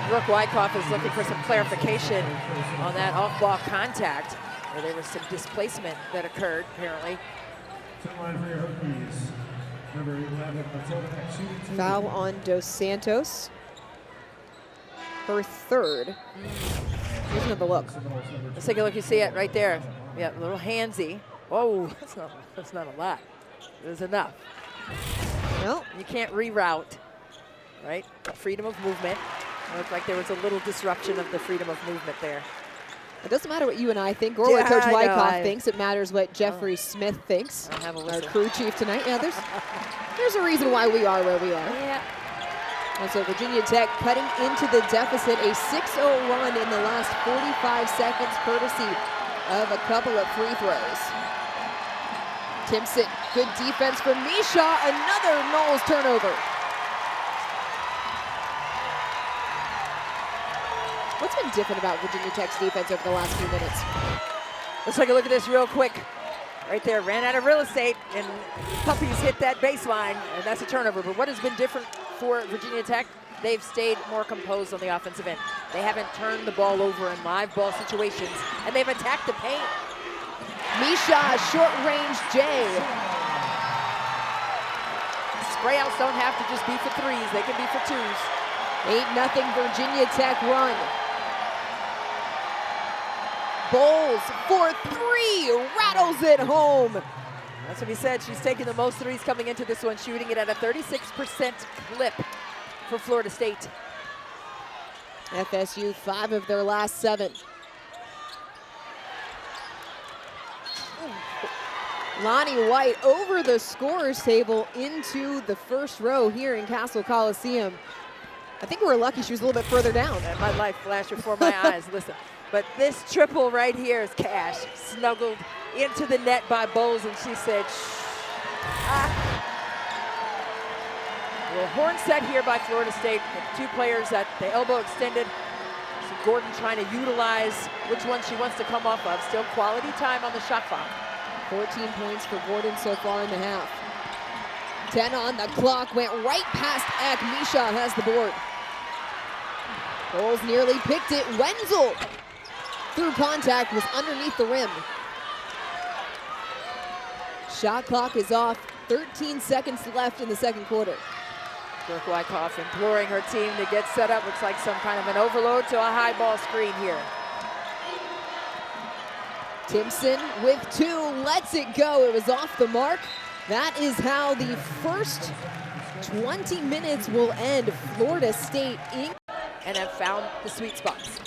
Brooke Wyckoff is looking for some clarification on that off-ball contact, where there was some displacement that occurred, apparently. Foul on Dos Santos. Her third. Here's another look. Let's take a look. You see it right there. Yeah, a little handsy. Oh, that's not a lot. It was enough. No, You can't reroute, right? Freedom of movement. It looked like there was a little disruption of the freedom of movement there. it doesn't matter what you and I think or what Coach I know, Wyckoff thinks. It matters what Jeffrey Smith thinks. I have a Our whistle. crew chief tonight. Yeah, there's a reason why we are where we are. Yeah. And so Virginia Tech cutting into the deficit, a 6-0 run in the last 45 seconds, courtesy of a couple of free throws. Timpson, good defense from Micheaux, another Noles turnover. What's been different about Virginia Tech's defense over the last few minutes? Let's take a look at this real quick. Right there, ran out of real estate, and Puppies hit that baseline, and that's a turnover. But what has been different for Virginia Tech? They've stayed more composed on the offensive end. They haven't turned the ball over in live ball situations, and they've attacked the paint. Micheaux, short-range J. Sprayouts don't have to just be for threes. They can be for twos. 8-0 Virginia Tech run. Bowles for three, rattles it home. That's what he said. She's taking the most threes coming into this one, shooting it at a 36% clip for Florida State. FSU, 5 of their last 7. Lonnie White over the scorer's table into the first row here in Castle Coliseum. I think we're lucky she was a little bit further down. And my life flashed before my eyes. Listen, but this triple right here is cash. Snuggled into the net by Bowles, and she said, shh. Well, horn set here by Florida State. The 2 players at the elbow extended. So Gordon trying to utilize which one she wants to come off of. Still quality time on the shot clock. 14 points for Gordon so far in the half. 10 on the clock, went right past Eck. Micheaux has the board. Bowles nearly picked it. Wenzel, through contact, was underneath the rim. Shot clock is off. 13 seconds left in the second quarter. Brooke Wyckoff imploring her team to get set up. Looks like some kind of an overload to a high ball screen here. Timpson with 2, lets it go. It was off the mark. That is how the first 20 minutes will end. Florida State Inc. And have found the sweet spots.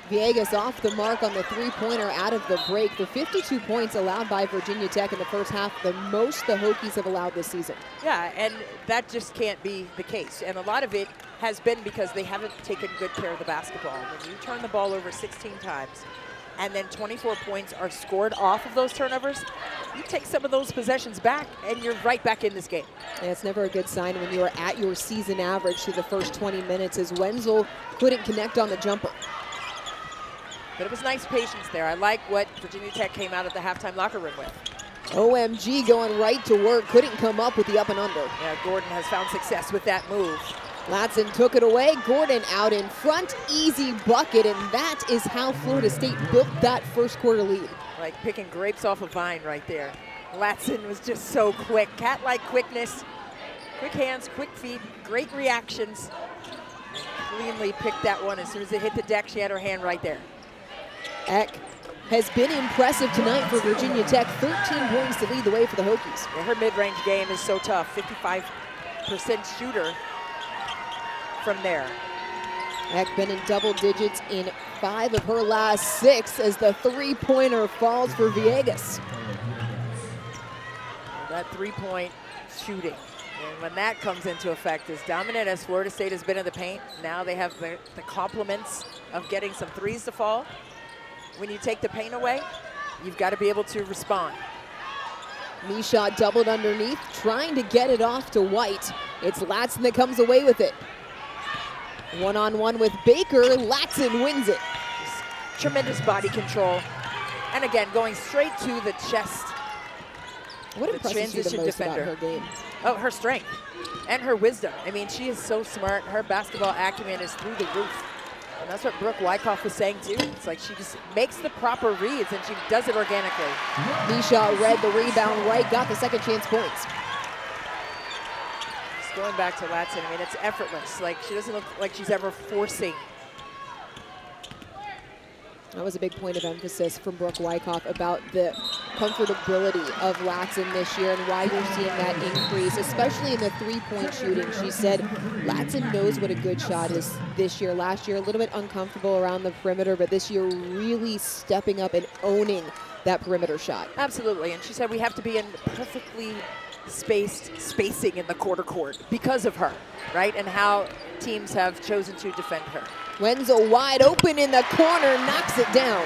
Villegas off the mark on the three-pointer out of the break. The 52 points allowed by Virginia Tech in the first half, the most the Hokies have allowed this season. Yeah, and that just can't be the case. And a lot of it has been because they haven't taken good care of the basketball. When you turn the ball over 16 times, and then 24 points are scored off of those turnovers, you take some of those possessions back, and you're right back in this game. And it's never a good sign when you are at your season average through the first 20 minutes as Wenzel couldn't connect on the jumper. But it was nice patience there. I like what Virginia Tech came out of the halftime locker room with. OMG going right to work, couldn't come up with the up and under. Yeah, Gordon has found success with that move. Latson took it away, Gordon out in front, easy bucket, and that is how Florida State built that first quarter lead. Like picking grapes off a vine right there. Latson was just so quick, cat-like quickness, quick hands, quick feet, great reactions. Cleanly picked that one. As soon as it hit the deck, she had her hand right there. Eck has been impressive tonight for Virginia Tech, 13 points to lead the way for the Hokies. Yeah, her mid-range game is so tough, 55% shooter from there. Eck been in double digits in 5 of her last 6 as the three-pointer falls for Villegas. That three-point shooting. And when that comes into effect, as dominant as Florida State has been in the paint, now they have the complements of getting some threes to fall. When you take the paint away, you've got to be able to respond. Micheaux doubled underneath, trying to get it off to White. It's Latson that comes away with it. One-on-one with Baker, Latson wins it. Tremendous body control. And again, going straight to the chest. What The impresses you the transition most defender. about her game? Oh, her strength and her wisdom. I mean, she is so smart. Her basketball acumen is through the roof. And that's what Brooke Wyckoff was saying too. It's like she just makes the proper reads and she does it organically. Micheaux read the rebound right, got the second chance points. Just going back to Latson, I mean, it's effortless. Like, she doesn't look like she's ever forcing. That was a big point of emphasis from Brooke Wyckoff about the comfortability of Latson this year and why you're seeing that increase, especially in the three-point shooting. She said Latson knows what a good shot is this year. Last year, a little bit uncomfortable around the perimeter, but this year really stepping up and owning that perimeter shot. Absolutely, and she said we have to be in perfectly spacing in the quarter court because of her, right? And how teams have chosen to defend her. Wenzel wide open in the corner, knocks it down.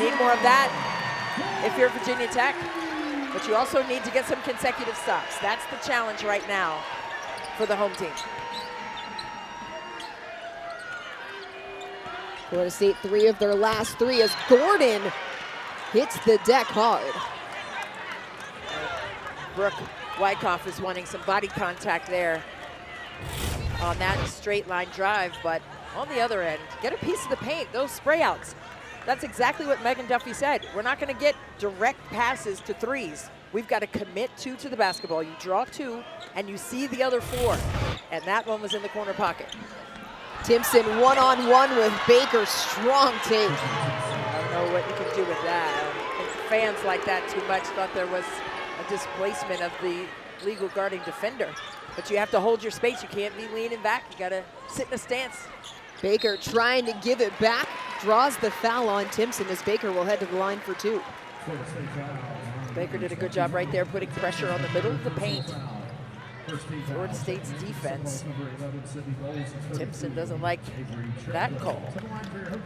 Need more of that if you're Virginia Tech, but you also need to get some consecutive stops. That's the challenge right now for the home team. Florida State 3 of their last 3 as Gordon hits the deck hard. Brooke Wyckoff is wanting some body contact there on that straight line drive, but on the other end, get a piece of the paint, those spray outs. That's exactly what Megan Duffy said. We're not gonna get direct passes to threes. We've got to commit two to the basketball. You draw two and you see the other four. And that one was in the corner pocket. Timpson one-on-one with Baker, strong take. I don't know what you can do with that. I think fans like that too much, thought there was a displacement of the legal guarding defender. But you have to hold your space. You can't be leaning back. You gotta sit in a stance. Baker trying to give it back, draws the foul on Timpson as Baker will head to the line for 2. Baker did a good job right there, putting pressure on the middle of the paint. Florida State's defense. Timpson doesn't like that call.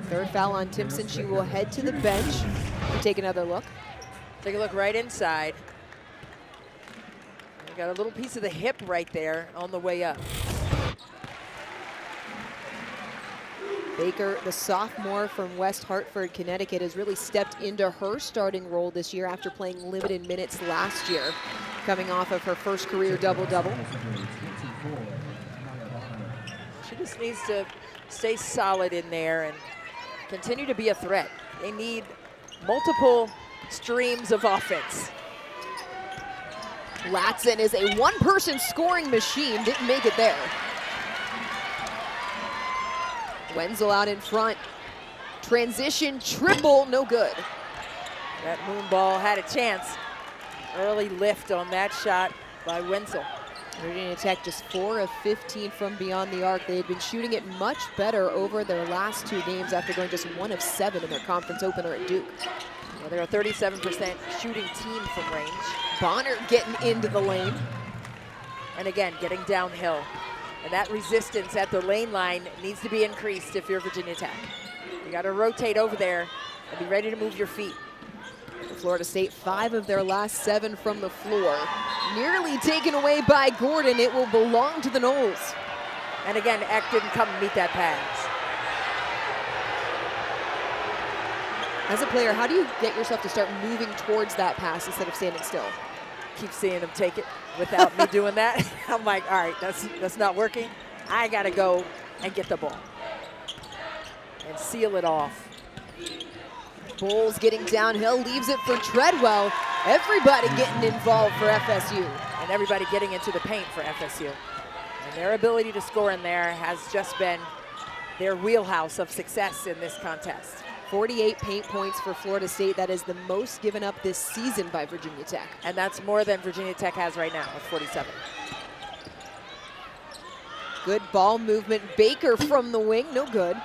Third foul on Timpson. She will head to the bench and take another look. Take a look right inside. You got a little piece of the hip right there on the way up. Baker, the sophomore from West Hartford, Connecticut, has really stepped into her starting role this year after playing limited minutes last year, coming off of her first career double-double. She just needs to stay solid in there and continue to be a threat. They need multiple streams of offense. Latson is a one-person scoring machine, didn't make it there. Wenzel out in front. Transition triple, no good. That moon ball had a chance. Early lift on that shot by Wenzel. Virginia Tech just 4 of 15 from beyond the arc. They had been shooting it much better over their last 2 games after going just 1 of 7 in their conference opener at Duke. Well, they're a 37% shooting team from range. Bonner getting into the lane. And again, getting downhill. And that resistance at the lane line needs to be increased if you're Virginia Tech. You got to rotate over there and be ready to move your feet. Florida State 5 of their last 7 from the floor. Nearly taken away by Gordon. It will belong to the Noles. And again, Eck didn't come and meet that pass. As a player, how do you get yourself to start moving towards that pass instead of standing still? Keep seeing him take it without me doing that. I'm like, all right, that's not working. I gotta go and get the ball and seal it off. Bulls getting downhill, leaves it for Treadwell. Everybody getting involved for FSU. And everybody getting into the paint for FSU. And their ability to score in there has just been their wheelhouse of success in this contest. 48 paint points for Florida State. That is the most given up this season by Virginia Tech. And that's more than Virginia Tech has right now with 47. Good ball movement. Baker from the wing, no good.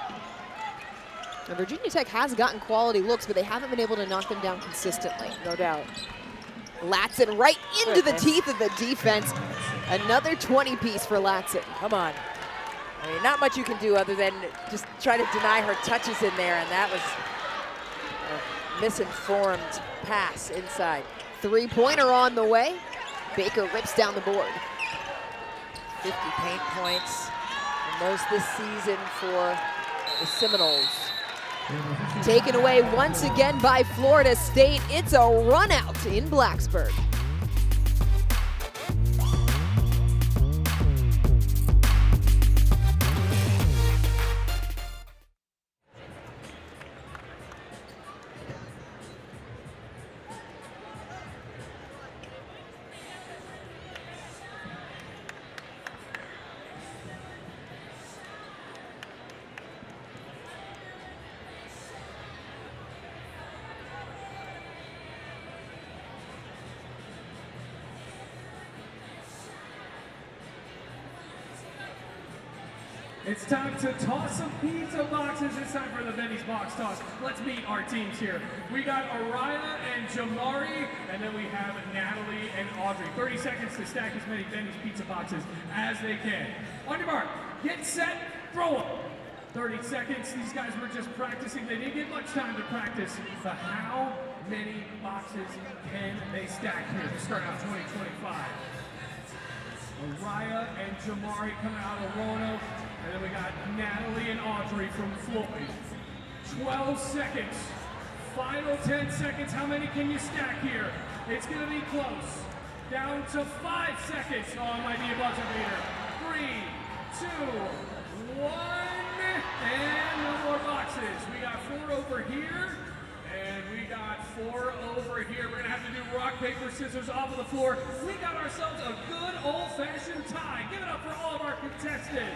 And Virginia Tech has gotten quality looks, but they haven't been able to knock them down consistently. No doubt. Latson right into the teeth of the defense. Another 20-piece for Latson. Come on. I mean, not much you can do other than just try to deny her touches in there, and that was a misinformed pass inside. Three-pointer on the way. Baker rips down the board. 50 paint points. most this season for the Seminoles. Taken away once again by Florida State. It's a run out in Blacksburg. It's time to toss some pizza boxes. It's time for the Benny's Box Toss. Let's meet our teams here. We got Araya and Jamari, and then we have Natalie and Audrey. 30 seconds to stack as many Benny's pizza boxes as they can. On your mark, get set, throw them. 30 seconds. These guys were just practicing. They didn't get much time to practice. But how many boxes can they stack here to start out 2025? Araya and Jamari coming out of Roanoke. And then we got Natalie and Audrey from Floyd. 12 seconds. Final 10 seconds. How many can you stack here? It's going to be close. Down to 5 seconds. Oh, it might be a buzzer beater. 3, 2, 1. And no more boxes. We got 4 over here. And we got 4 over here. We're going to have to do rock, paper, scissors off of the floor. We got ourselves a good old-fashioned tie. Give it up for all of our contestants.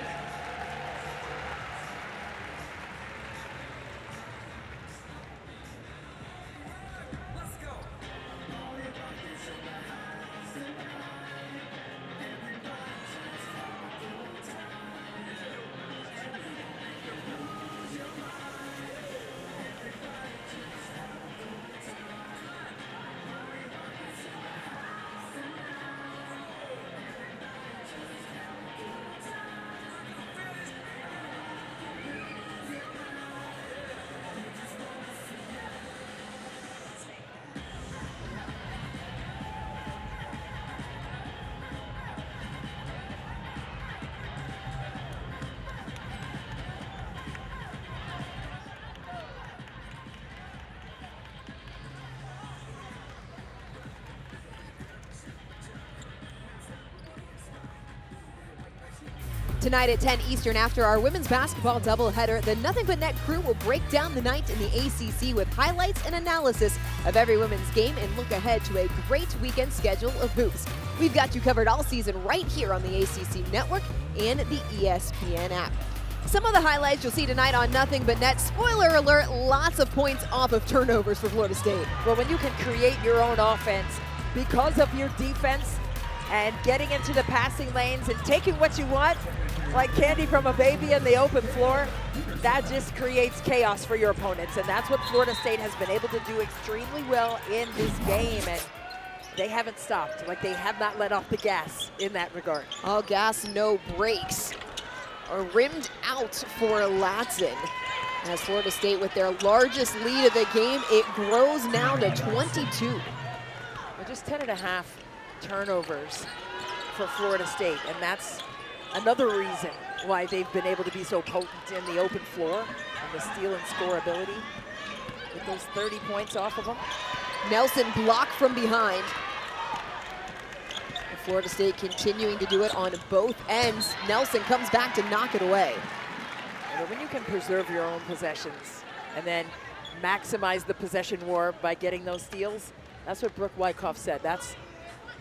Tonight at 10 Eastern, after our women's basketball doubleheader, the Nothing But Net crew will break down the night in the ACC with highlights and analysis of every women's game and look ahead to a great weekend schedule of hoops. We've got you covered all season right here on the ACC Network and the ESPN app. Some of the highlights you'll see tonight on Nothing But Net. Spoiler alert, lots of points off of turnovers for Florida State. Well, when you can create your own offense because of your defense and getting into the passing lanes and taking what you want, like candy from a baby in the open floor, that just creates chaos for your opponents. And that's what Florida State has been able to do extremely well in this game. And they haven't stopped. Like, they have not let off the gas in that regard. All gas, no brakes. Are rimmed out for Latson. As Florida State with their largest lead of the game, it grows now to 22. Well, just 10.5 turnovers for Florida State. And that's another reason why they've been able to be so potent in the open floor and the steal and score ability. Get those 30 points off of them. Nelson blocked from behind. And Florida State continuing to do it on both ends. Nelson comes back to knock it away. But when you can preserve your own possessions and then maximize the possession war by getting those steals, that's what Brooke Wyckoff said. That's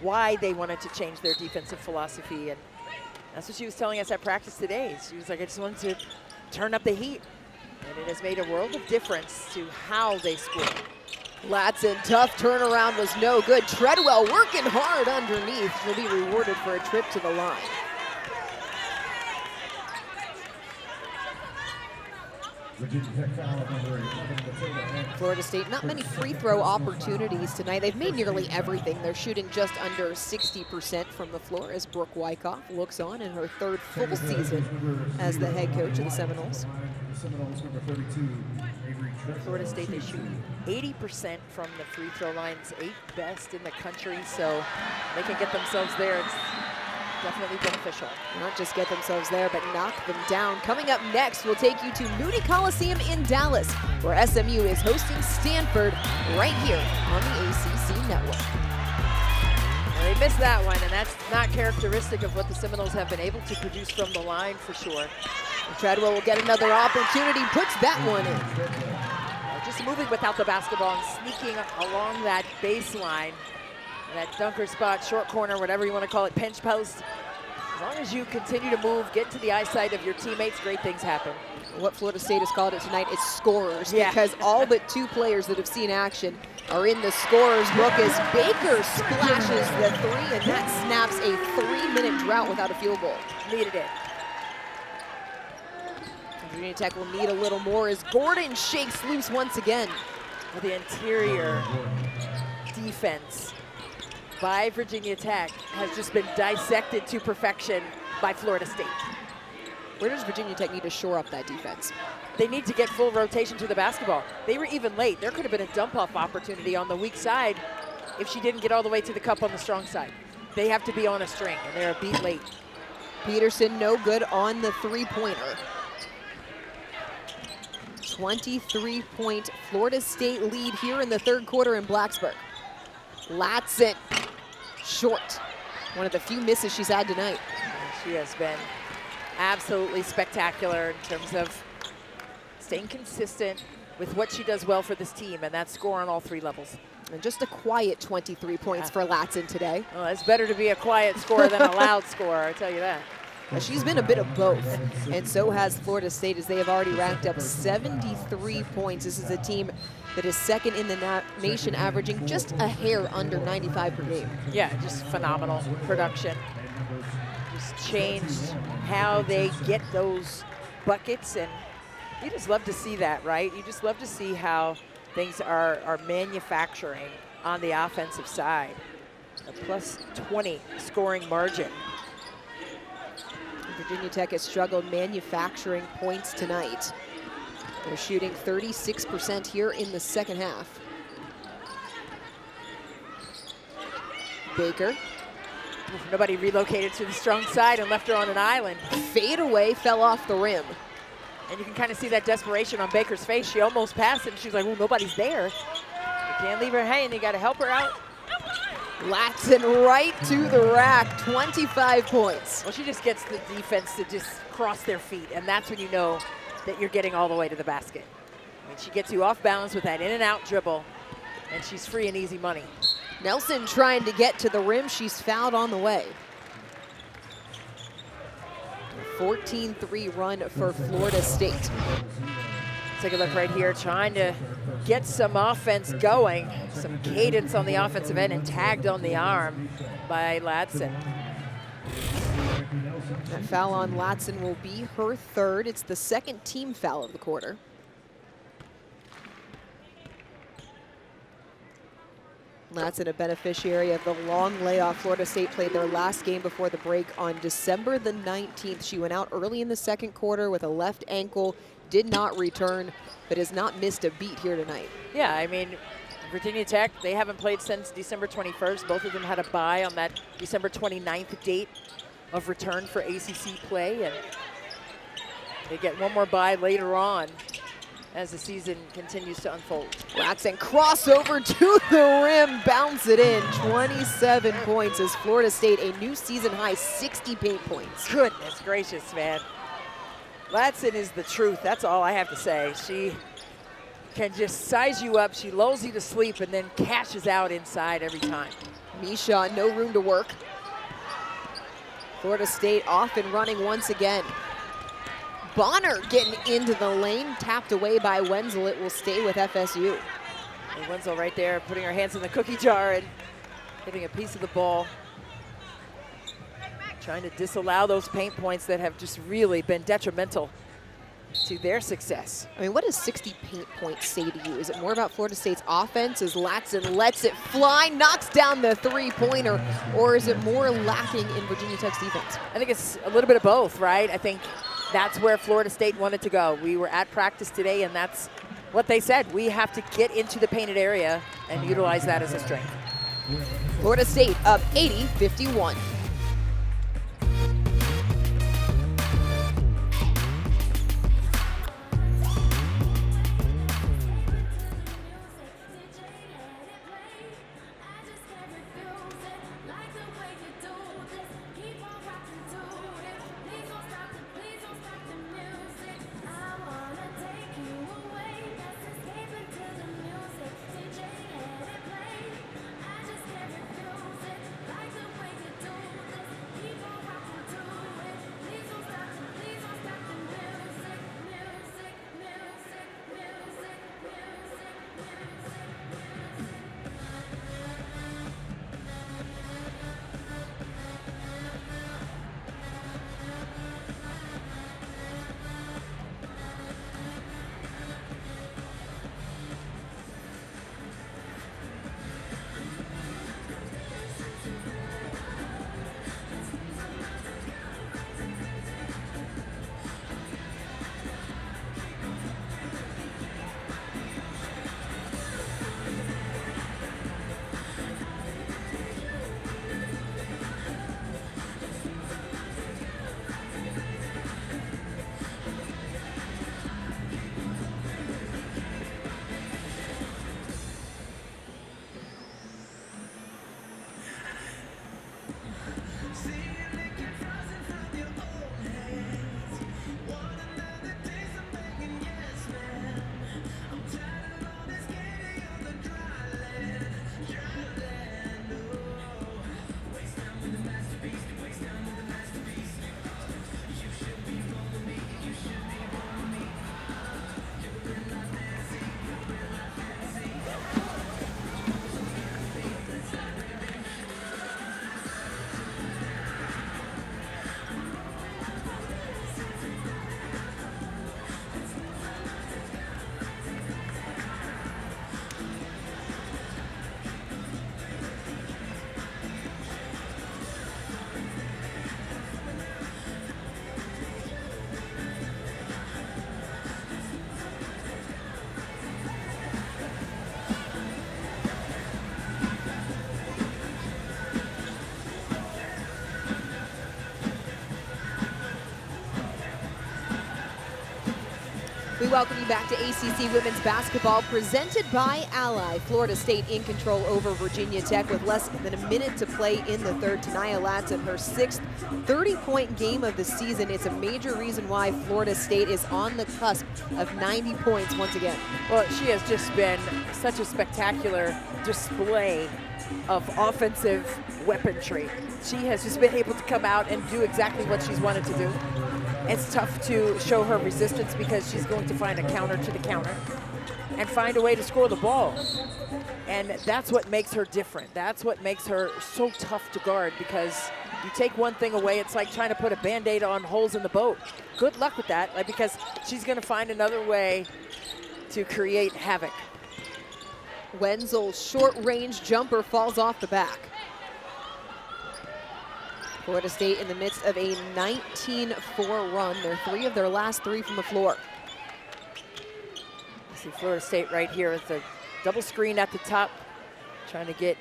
why they wanted to change their defensive philosophy. And that's what she was telling us at practice today. She was like, I just wanted to turn up the heat. And it has made a world of difference to how they score. Latson, tough turnaround was no good. Treadwell working hard underneath. She'll be rewarded for a trip to the line. Florida State, not many free throw opportunities tonight. They've made nearly everything. They're shooting just under 60% from the floor as Brooke Wyckoff looks on in her 3rd full season as the head coach of the Seminoles. Florida State, they shoot 80% from the free throw lines, 8th best in the country, so they can get themselves there. It's Definitely beneficial. Not just get themselves there, but knock them down. Coming up next, we'll take you to Moody Coliseum in Dallas, where SMU is hosting Stanford right here on the ACC network. Well, they missed that one, and that's not characteristic of what the Seminoles have been able to produce from the line for sure. Treadwell will get another opportunity, puts that one in. Just moving without the basketball and sneaking along that baseline, that dunker spot, short corner, whatever you want to call it, pinch post. As long as you continue to move, get to the eyesight of your teammates, great things happen. What Florida State has called it tonight is scorers, Yeah. because all but 2 players that have seen action are in the scorer's book as Baker splashes the 3, and that snaps a 3-minute drought without a field goal. Needed it. Virginia Tech will need a little more as Gordon shakes loose once again. Well, the interior defense by Virginia Tech has just been dissected to perfection by Florida State. Where does Virginia Tech need to shore up that defense? They need to get full rotation to the basketball. They were even late. There could have been a dump-off opportunity on the weak side if she didn't get all the way to the cup on the strong side. They have to be on a string, and they're a beat late. Peterson no good on the 3-pointer. 23-point Florida State lead here in the 3rd quarter in Blacksburg. Latson, short. One of the few misses she's had tonight. She has been absolutely spectacular in terms of staying consistent with what she does well for this team, and that's score on all 3 levels. And just a quiet 23 points for Latson today. Well, it's better to be a quiet scorer than a loud scorer, I tell you that. She's been a bit of both, and so has Florida State, as they have already racked up 73 points. This is a team that is 2nd in the nation, averaging just a hair under 95 per game. Yeah, just phenomenal production. Just changed how they get those buckets, and you just love to see that, right? You just love to see how things are manufacturing on the offensive side. A plus 20 scoring margin. Virginia Tech has struggled manufacturing points tonight. They're shooting 36% here in the 2nd half. Baker. Nobody relocated to the strong side and left her on an island. Fade away, fell off the rim. And you can kind of see that desperation on Baker's face. She almost passed it, and she's like, well, nobody's there. You can't leave her hanging. You got to help her out. Latson right to the rack, 25 points. Well, she just gets the defense to just cross their feet, and that's when you know that you're getting all the way to the basket. I mean, she gets you off balance with that in and out dribble, and she's free and easy money. Nelson trying to get to the rim. She's fouled on the way. 14-3 run for Florida State. Take a look right here, trying to get some offense going, some cadence on the offensive end, and tagged on the arm by Latson. That foul on Latson will be her 3rd. It's the 2nd team foul of the quarter. Latson, a beneficiary of the long layoff. Florida State played their last game before the break on December the 19th. She went out early in the 2nd quarter with a left ankle, did not return, but has not missed a beat here tonight. Yeah, I mean, Virginia Tech, they haven't played since December 21st. Both of them had a bye on that December 29th date of return for ACC play, and they get one more bye later on as the season continues to unfold. Latson crossover to the rim, bounce it in, 27 points as Florida State, a new season high 60 paint points. Goodness gracious, man. Latson is the truth, that's all I have to say. She can just size you up, she lulls you to sleep, and then cashes out inside every time. Micheaux, no room to work. Florida State off and running once again. Bonner getting into the lane, tapped away by Wenzel. It will stay with FSU. And Wenzel right there, putting her hands in the cookie jar and getting a piece of the ball. Trying to disallow those paint points that have just really been detrimental to their success. I mean, what does 60 paint points say to you? Is it more about Florida State's offense as Latson lets it fly, knocks down the 3-pointer, or is it more lacking in Virginia Tech's defense? I think it's a little bit of both, right? I think that's where Florida State wanted to go. We were at practice today, and that's what they said. We have to get into the painted area and utilize that as a strength. Florida State up 80-51. We welcome you back to ACC Women's Basketball, presented by Ally. Florida State in control over Virginia Tech with less than a minute to play in the third. Taniya Latson, her 6th 30-point game of the season. It's a major reason why Florida State is on the cusp of 90 points once again. Well, she has just been such a spectacular display of offensive weaponry. She has just been able to come out and do exactly what she's wanted to do. It's tough to show her resistance because she's going to find a counter to the counter and find a way to score the ball. And that's what makes her different. That's what makes her so tough to guard, because you take one thing away, it's like trying to put a Band-Aid on holes in the boat. Good luck with that, because she's going to find another way to create havoc. Wenzel's short-range jumper falls off the back. Florida State in the midst of a 19-4 run. They're 3 of their last 3 from the floor. You see Florida State right here with the double screen at the top, trying to get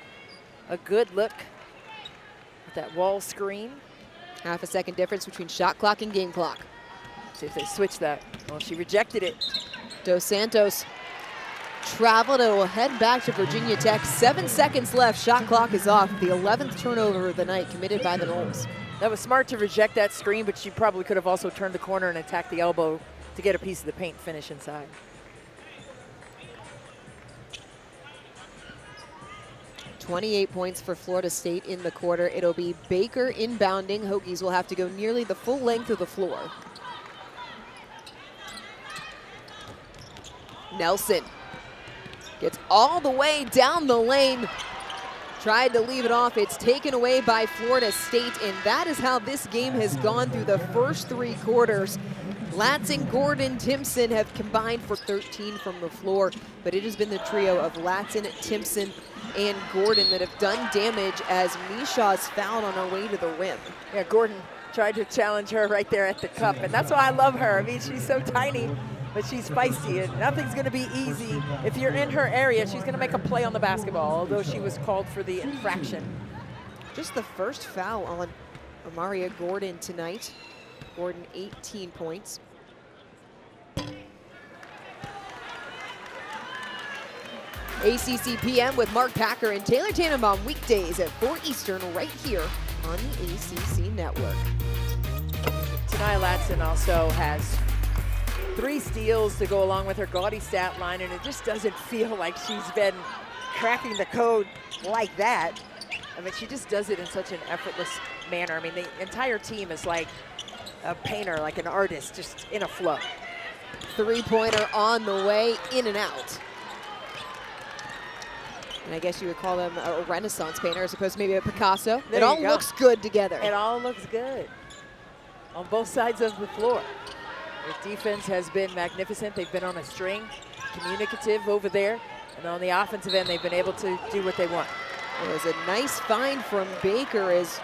a good look at that wall screen. Half a second difference between shot clock and game clock. See if they switch that. Well, she rejected it. Dos Santos traveled. It will head back to Virginia Tech. 7 seconds left. Shot clock is off. The 11th turnover of the night committed by the Noles. That was smart to reject that screen, but she probably could have also turned the corner and attacked the elbow to get a piece of the paint finish inside. .28 points for Florida State in the quarter. It'll be Baker inbounding. Hokies will have to go nearly the full length of the floor. Nelson gets all the way down the lane. Tried to leave it off. It's taken away by Florida State, and that is how this game has gone through the first 3 quarters. Latson, Gordon, Timpson have combined for 13 from the floor, but it has been the trio of Latson, Timpson, and Gordon that have done damage as Micheaux is fouled on her way to the rim. Yeah, Gordon tried to challenge her right there at the cup, and that's why I love her. I mean, she's so tiny, but she's feisty, and nothing's going to be easy. If you're in her area, she's going to make a play on the basketball, although she was called for the infraction. Just the first foul on Amaria Gordon tonight. Gordon, 18 points. ACC PM with Mark Packer and Taylor Tannenbaum weekdays at 4 Eastern right here on the ACC Network. Taniya Latson also has 3 steals to go along with her gaudy stat line, and it just doesn't feel like she's been cracking the code like that. I mean, she just does it in such an effortless manner. I mean, the entire team is like a painter, like an artist, just in a flow. 3-pointer on the way, in and out. And I guess you would call them a Renaissance painter as opposed to maybe a Picasso. There it all you go. looks good together. It all looks good on both sides of the floor. Their defense has been magnificent. They've been on a string, communicative over there. And on the offensive end, they've been able to do what they want. It was a nice find from Baker as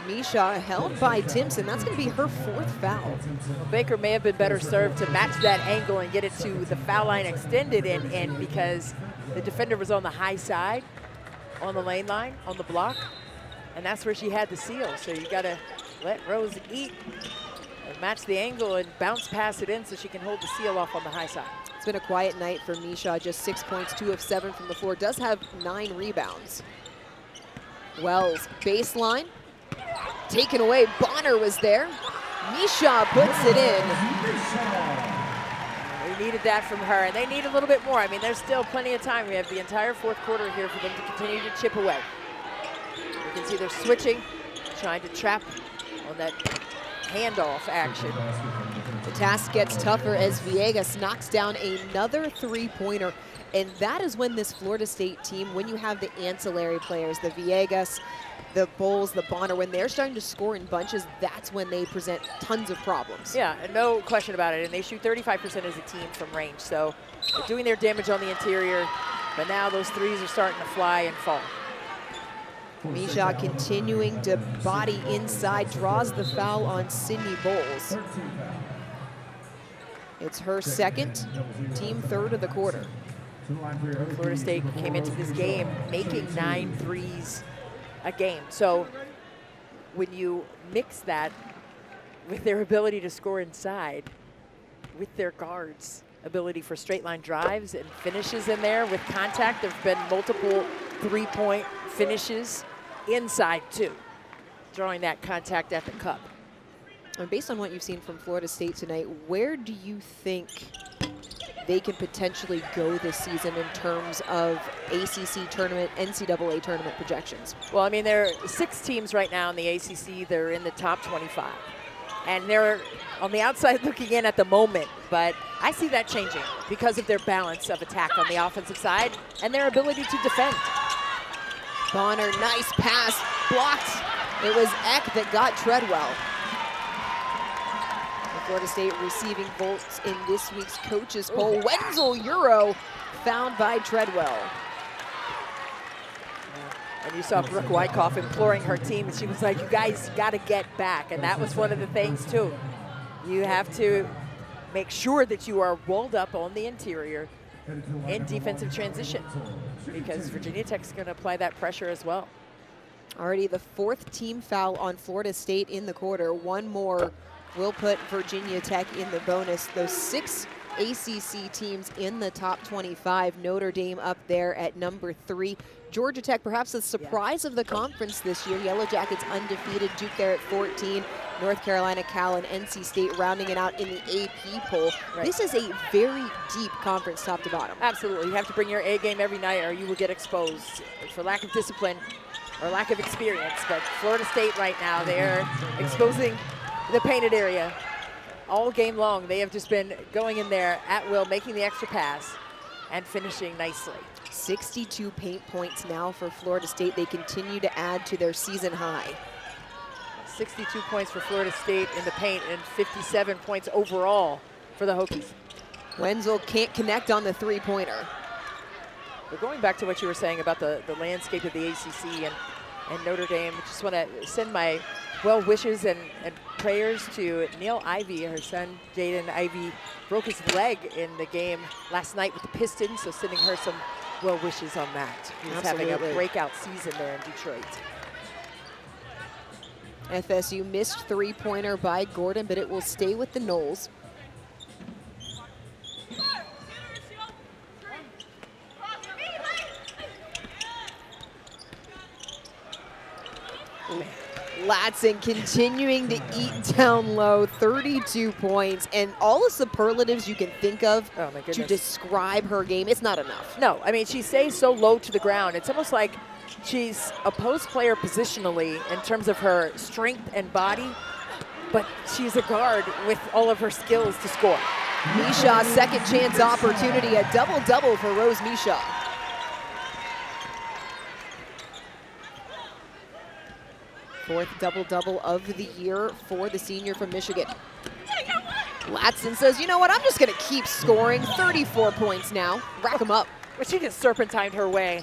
Micheaux held by Timpson. That's going to be her 4th foul. Well, Baker may have been better served to match that angle and get it to the foul line extended in because the defender was on the high side, on the lane line, on the block, and that's where she had the seal. So you got to let Rose eat and match the angle and bounce pass it in so she can hold the seal off on the high side. It's been a quiet night for Micheaux, just 6 points, 2 of 7 from the floor. Does have 9 rebounds. Wells, baseline, taken away. Bonner was there. Micheaux puts it in. They needed that from her, and they need a little bit more. I mean, there's still plenty of time. We have the entire 4th quarter here for them to continue to chip away. You can see they're switching, trying to trap on that handoff action. The task gets tougher as Villegas knocks down another 3-pointer. And that is when this Florida State team, when you have the ancillary players, the Villegas, the Bowles, the Bonner, when they're starting to score in bunches, that's when they present tons of problems. Yeah, and no question about it. And they shoot 35% as a team from range. So they're doing their damage on the interior, but now those threes are starting to fly and fall. Micheaux continuing to body inside, draws the foul on Sydney Bowles. It's her 2nd, team 3rd of the quarter. Florida State came into this game making 9 threes a game. So when you mix that with their ability to score inside, with their guards. Ability for straight line drives and finishes in there with contact. There have been multiple three-point finishes inside too, drawing that contact at the cup. And based on what you've seen from Florida State tonight, where do you think they can potentially go this season in terms of ACC tournament, NCAA tournament projections? Well, I mean, there are 6 teams right now in the ACC. They're in the top 25. And they're on the outside looking in at the moment, but I see that changing because of their balance of attack on the offensive side and their ability to defend. Bonner, nice pass, blocked. It was Eck that got Treadwell. Florida State receiving votes in this week's coaches poll. Wenzel Euro found by Treadwell. And you saw Brooke Wyckoff imploring her team, and she was like, you guys got to get back. And that was one of the things, too. You have to make sure that you are walled up on the interior in defensive transition, because Virginia Tech's going to apply that pressure as well. Already the 4th team foul on Florida State in the quarter. One more will put Virginia Tech in the bonus. Those 6 ACC teams in the top 25. Notre Dame up there at number 3. Georgia Tech, perhaps the surprise of the conference this year. Yellow Jackets undefeated. Duke there at 14. North Carolina, Cal, and NC State rounding it out in the AP poll. Right. This is a very deep conference top to bottom. Absolutely. You have to bring your A game every night or you will get exposed for lack of discipline or lack of experience. But Florida State right now, they're exposing the painted area all game long. They have just been going in there at will, making the extra pass and finishing nicely. 62 paint points now for Florida State. They continue to add to their season high. 62 points for Florida State in the paint and 57 points overall for the Hokies. Wenzel can't connect on the three-pointer. But going back to what you were saying about the landscape of the ACC and Notre Dame, I just want to send my well wishes and prayers to Neil Ivey. Her son, Jaden Ivey, broke his leg in the game last night with the Pistons, so sending her some well wishes on that. He's having a breakout season there in Detroit. FSU missed three-pointer by Gordon, but it will stay with the Noles. Latson continuing to eat down low, 32 points, and all the superlatives you can think of to describe her game. It's not enough. No, I mean, she stays so low to the ground. It's almost like she's a post player positionally in terms of her strength and body, but she's a guard with all of her skills to score. Micheaux, second chance opportunity, a double-double for Rose Micheaux. Fourth double-double of the year for the senior from Michigan. Latson says, you know what, I'm just gonna keep scoring. 34 points now, rack them up. But she just serpentined her way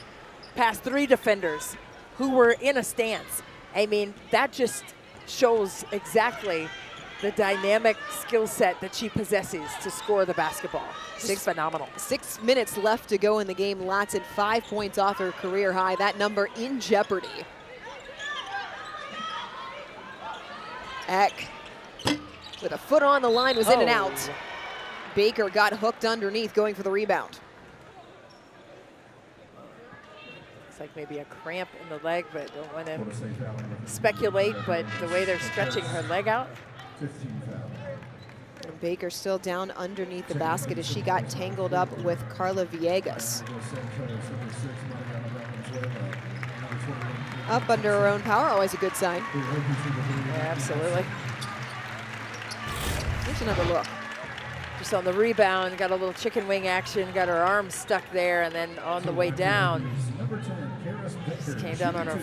past 3 defenders who were in a stance. I mean, that just shows exactly the dynamic skill set that she possesses to score the basketball. Just phenomenal. 6 minutes left to go in the game. Latson 5 points off her career high. That number in jeopardy. Eck, with a foot on the line, was in and out. Baker got hooked underneath, going for the rebound. Looks like maybe a cramp in the leg, but don't want to speculate, but the way they're stretching her leg out. And Baker still down underneath the basket as she got tangled up with Carla Villegas. Up under her own power, always a good sign. Yeah, absolutely. Here's another look. Just on the rebound, got a little chicken wing action, got her arm stuck there, and then on the way down, just came down on her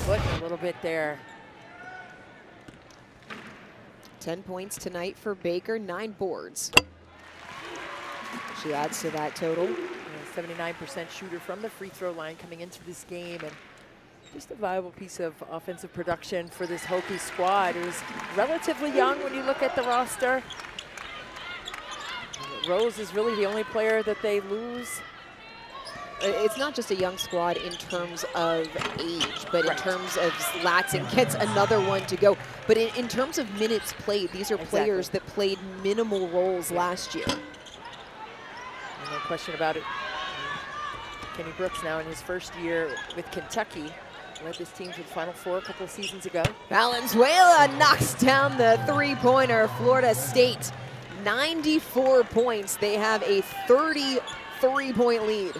foot a little bit there. 10 points tonight for Baker, 9 boards. She adds to that total. 79% shooter from the free throw line coming into this game, and just a viable piece of offensive production for this Hokie squad. It was relatively young when you look at the roster. Rose is really the only player that they lose. it's not just a young squad in terms of age, but in Right. terms of Latson gets another one to go. But in terms of minutes played, these are players that played minimal roles last year. No question about it. Kenny Brooks now in his first year with Kentucky. Led this team to the Final Four a couple of seasons ago. Valenzuela knocks down the three-pointer. Florida State, 94 points. They have a 33-point lead.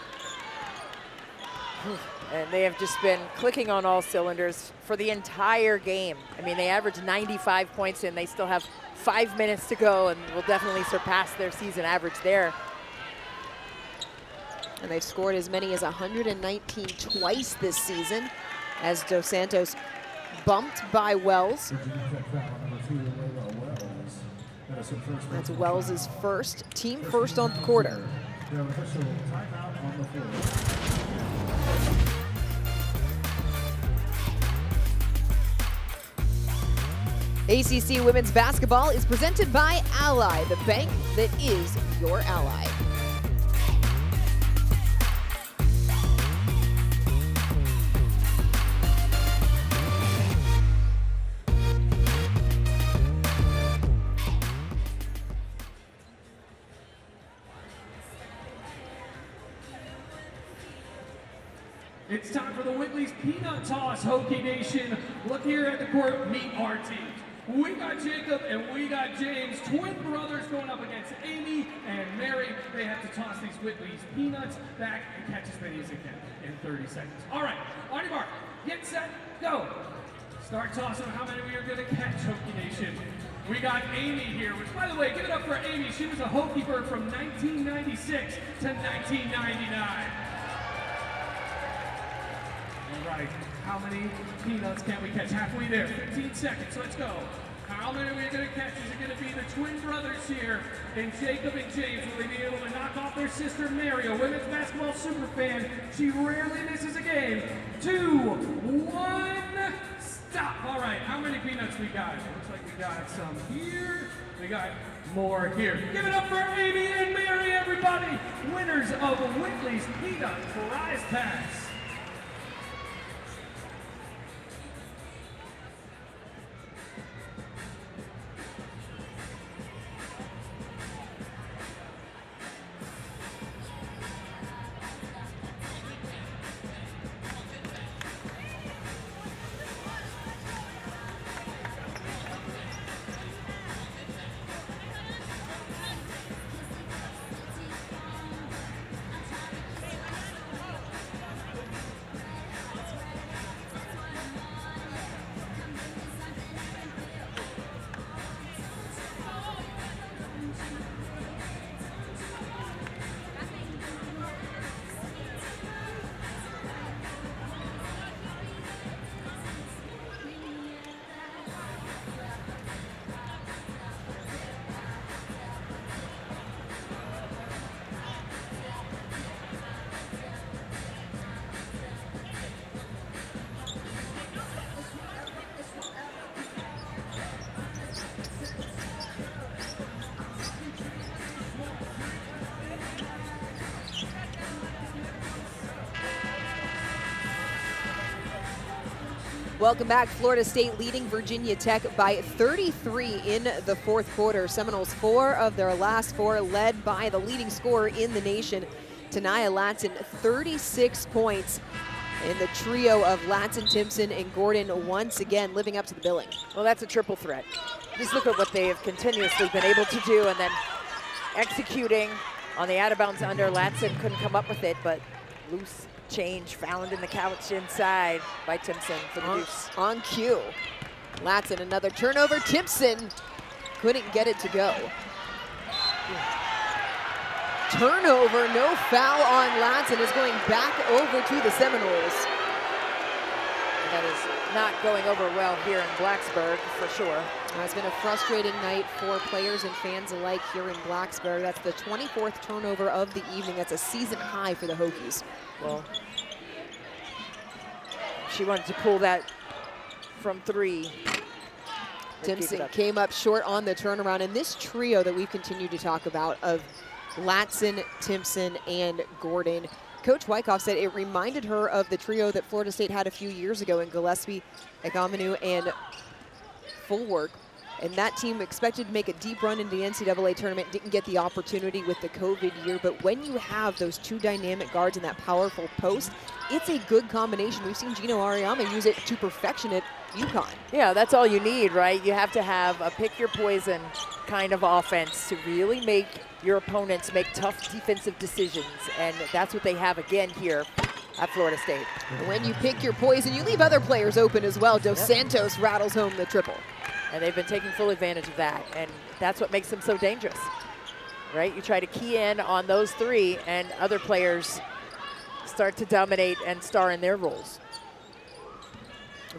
And they have just been clicking on all cylinders for the entire game. I mean, they averaged 95 points and they still have 5 minutes to go and will definitely surpass their season average there. And they've scored as many as 119 twice this season, as Dos Santos bumped by Wells. That's Wells' first, team first on the quarter. ACC Women's Basketball is presented by Ally, the bank that is your ally. It's time for the Whitley's Peanut Toss, Hokie Nation. Look here at the court, meet our teams. We got Jacob and we got James, twin brothers going up against Amy and Mary. They have to toss these Whitley's Peanuts back and catch as many as they can in 30 seconds. All right, on your mark, get set, go. Start tossing how many we are gonna catch, Hokie Nation. We got Amy here, which by the way, give it up for Amy. She was a Hokie bird from 1996 to 1999. All right, how many peanuts can we catch? Halfway there, 15 seconds, let's go. How many are we gonna catch? Is it gonna be the twin brothers here, and Jacob and James? Will they be able to knock off their sister Mary, a women's basketball super fan? She rarely misses a game. 2, 1, stop. All right, how many peanuts we got? It looks like we got some here. We got more here. Give it up for Amy and Mary, everybody. Winners of Whitley's Peanut Prize Pass. Welcome back. Florida State leading Virginia Tech by 33 in the fourth quarter. Seminoles 4 of their last 4, led by the leading scorer in the nation, Taniya Latson, 36 points. And the trio of Latson, Timpson, and Gordon once again living up to the billing. Well, that's a triple threat. Just look at what they have continuously been able to do, and then executing on the out-of-bounds under. Latson couldn't come up with it, but loose change found in the couch inside by Timpson for the deuce. On cue. Latson, another turnover. Timpson couldn't get it to go. Turnover, no foul on Latson, is going back over to the Seminoles. That is not going over well here in Blacksburg, for sure. It's been a frustrating night for players and fans alike here in Blacksburg. That's the 24th turnover of the evening. That's a season high for the Hokies. Well, she wanted to pull that from 3. Timpson came up short on the turnaround. And this trio that we've continued to talk about of Latson, Timpson, and Gordon Coach Wyckoff said it reminded her of the trio that Florida State had a few years ago in Gillespie, Egamanu, and Fulwork. And that team expected to make a deep run into the NCAA tournament, didn't get the opportunity with the COVID year. But when you have those two dynamic guards in that powerful post, it's a good combination. We've seen Gino Ariama use it to perfection at UConn. Yeah, that's all you need, right? You have to have a pick your poison kind of offense to really make your opponents make tough defensive decisions. And that's what they have again here at Florida State. When you pick your poison, you leave other players open as well. Dos Santos rattles home the triple. And they've been taking full advantage of that. And that's what makes them so dangerous, right? You try to key in on those three and other players start to dominate and star in their roles.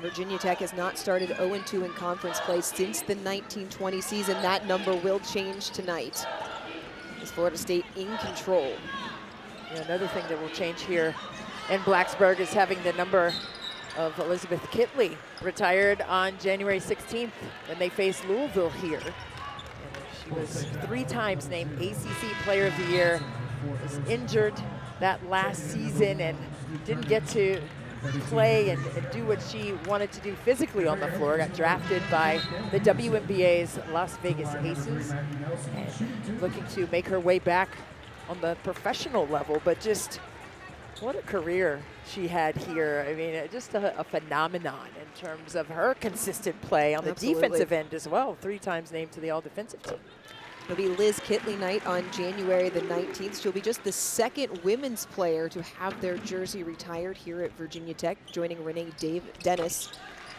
Virginia Tech has not started 0-2 in conference play since the 1920 season. That number will change tonight. Is Florida State in control? Yeah, another thing that will change here in Blacksburg is having the number of Elizabeth Kitley retired on January 16th when they faced Louisville here. And she was 3 times named ACC Player of the Year, was injured that last season and didn't get to play and do what she wanted to do physically on the floor. Got drafted by the WNBA's Las Vegas Aces and looking to make her way back on the professional level, but just what a career she had here. I mean, just a phenomenon in terms of her consistent play on the defensive end as well. 3 times named to the all-defensive team. It'll be Liz Kitley night on January the 19th. She'll be just the 2nd women's player to have their jersey retired here at Virginia Tech, joining Renee Dennis,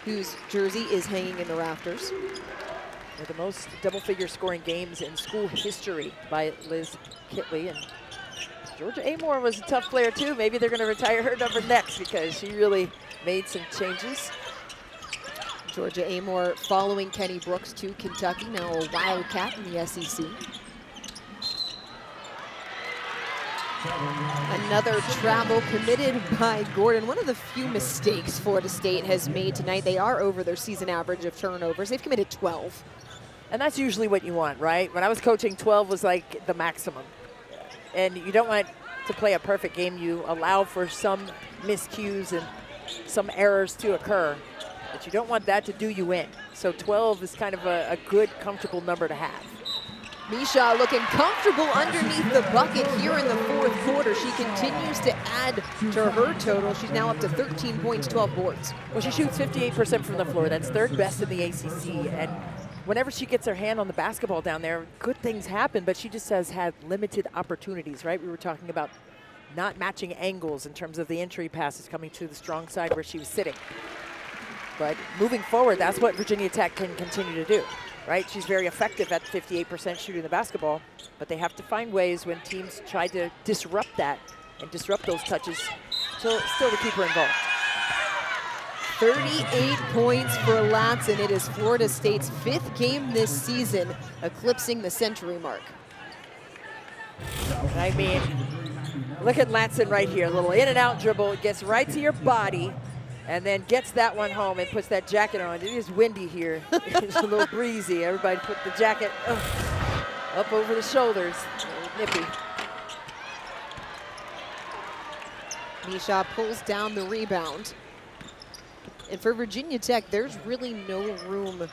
whose jersey is hanging in the rafters. The most double-figure scoring games in school history by Liz Kitley. And Georgia Amore was a tough player too. Maybe they're going to retire her number next because she really made some changes. Georgia Amore following Kenny Brooks to Kentucky, now a Wildcat in the SEC. Another travel committed by Gordon. One of the few mistakes Florida State has made tonight. They are over their season average of turnovers. They've committed 12. And that's usually what you want, right? When I was coaching, 12 was like the maximum. And you don't want to play a perfect game. You allow for some miscues and some errors to occur, but you don't want that to do you in. So 12 is kind of a good, comfortable number to have. Micheaux looking comfortable underneath the bucket here in the 4th quarter. She continues to add to her total. She's now up to 13 points, 12 boards. Well, she shoots 58% from the floor. That's 3rd best in the ACC. And whenever she gets her hand on the basketball down there, good things happen, but she just has had limited opportunities, right? We were talking about not matching angles in terms of the entry passes coming to the strong side where she was sitting. But moving forward, that's what Virginia Tech can continue to do, right? She's very effective at 58% shooting the basketball, but they have to find ways when teams try to disrupt that and disrupt those touches still to keep her involved. 38 points for Latson. It is Florida State's 5th game this season, eclipsing the century mark. I mean, look at Latson right here. A little in and out dribble. It gets right to your body and then gets that one home and puts that jacket on. It is windy here. It's a little breezy. Everybody put the jacket up over the shoulders. Nippy. Micheaux pulls down the rebound. And for Virginia Tech, there's really no room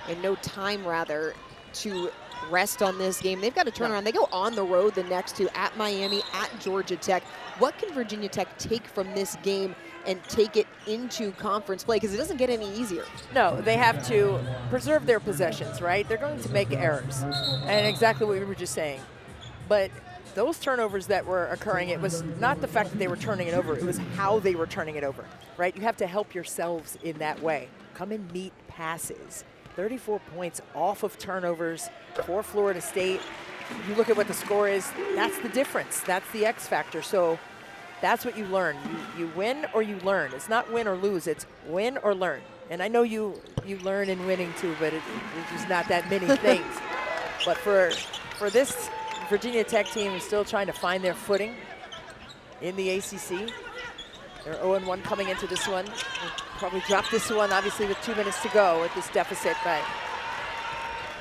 and no time, rather, to rest on this game. They've got to turn around. They go on the road the next 2, at Miami, at Georgia Tech. What can Virginia Tech take from this game and take it into conference play? Because it doesn't get any easier. No, they have to preserve their possessions, right? They're going to make errors. And exactly what we were just saying. But those turnovers that were occurring, it was not the fact that they were turning it over, it was how they were turning it over, right? You have to help yourselves in that way. Come and meet passes. 34 points off of turnovers for Florida State. You look at what the score is, that's the difference. That's the X factor. So that's what you learn. You win or you learn. It's not win or lose, it's win or learn. And I know you learn in winning too, but it's just not that many things. But for this Virginia Tech team is still trying to find their footing in the ACC. They're 0-1 coming into this one. They'll probably drop this one, obviously, with 2 minutes to go with this deficit. But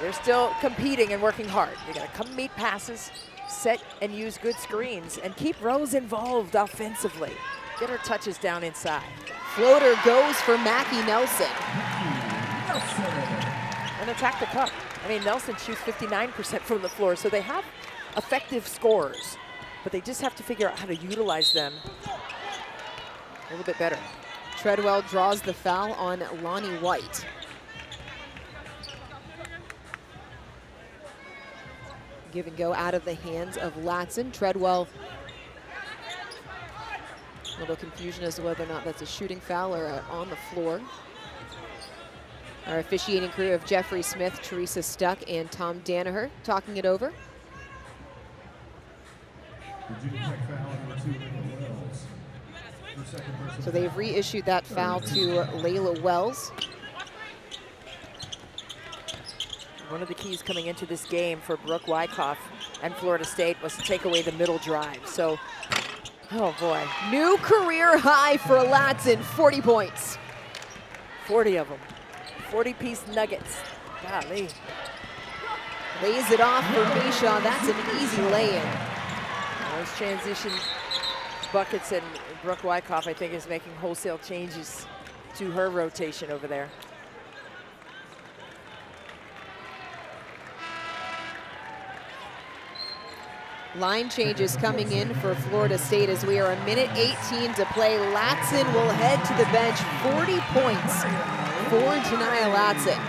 They're still competing and working hard. They gotta come meet passes, set and use good screens, and keep Rose involved offensively. Get her touches down inside. Floater goes for Mackie Nelson. And attack the cup. I mean, Nelson shoots 59% from the floor, so they have effective scorers, but they just have to figure out how to utilize them a little bit better. Treadwell draws the foul on Lonnie White. Give and go out of the hands of Latson. Treadwell, a little confusion as to whether or not that's a shooting foul or on the floor. Our officiating crew of Jeffrey Smith, Teresa Stuck, and Tom Danaher talking it over. So they've reissued that foul to Layla Wells. One of the keys coming into this game for Brooke Wyckoff and Florida State was to take away the middle drive. So, oh boy. New career high for Latson, 40 points. 40 of them. 40-piece nuggets. Golly. Lays it off for Micheaux. That's an easy lay-in. Those transition buckets, and Brooke Wyckoff, I think, is making wholesale changes to her rotation over there. Line changes coming in for Florida State as we are a minute 18 to play. Latson will head to the bench. 40 points for Taniya Latson.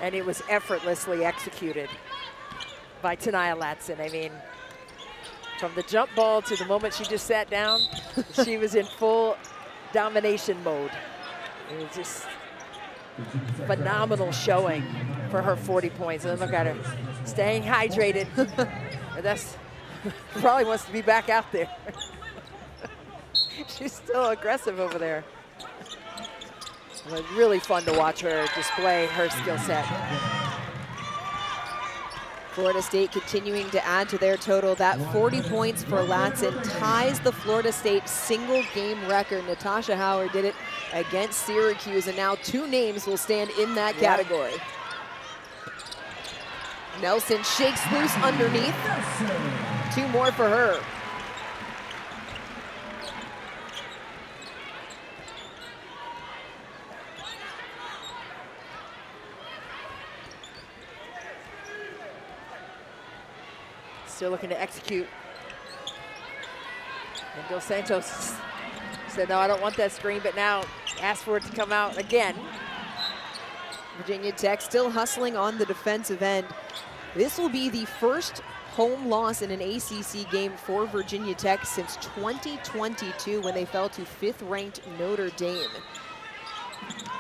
And it was effortlessly executed by Taniya Latson. I mean, from the jump ball to the moment she just sat down, she was in full domination mode. It was just phenomenal showing for her 40 points. And look at her, staying hydrated. That's probably wants to be back out there. She's still aggressive over there. It was really fun to watch her display her skill set. Florida State continuing to add to their total. That 40 points for Latson ties the Florida State single game record. Natasha Howard did it against Syracuse, and now 2 names will stand in that category. Nelson shakes loose underneath. 2 more for her. Still looking to execute. And Dos Santos said, no, I don't want that screen, but now asked for it to come out again. Virginia Tech still hustling on the defensive end. This will be the first home loss in an ACC game for Virginia Tech since 2022 when they fell to 5th-ranked Notre Dame.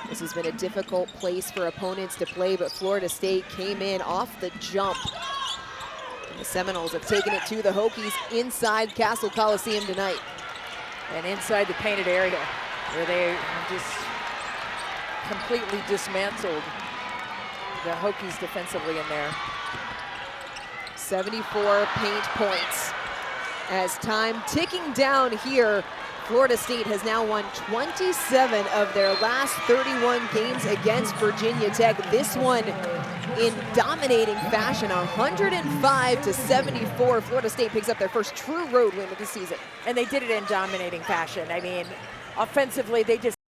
This has been a difficult place for opponents to play, but Florida State came in off the jump. The Seminoles have taken it to the Hokies inside Castle Coliseum tonight. And inside the painted area where they just completely dismantled the Hokies defensively in there. 74 paint points. As time ticking down here, Florida State has now won 27 of their last 31 games against Virginia Tech. This one in dominating fashion, 105-74. Florida State picks up their first true road win of the season. And they did it in dominating fashion. I mean, offensively, they just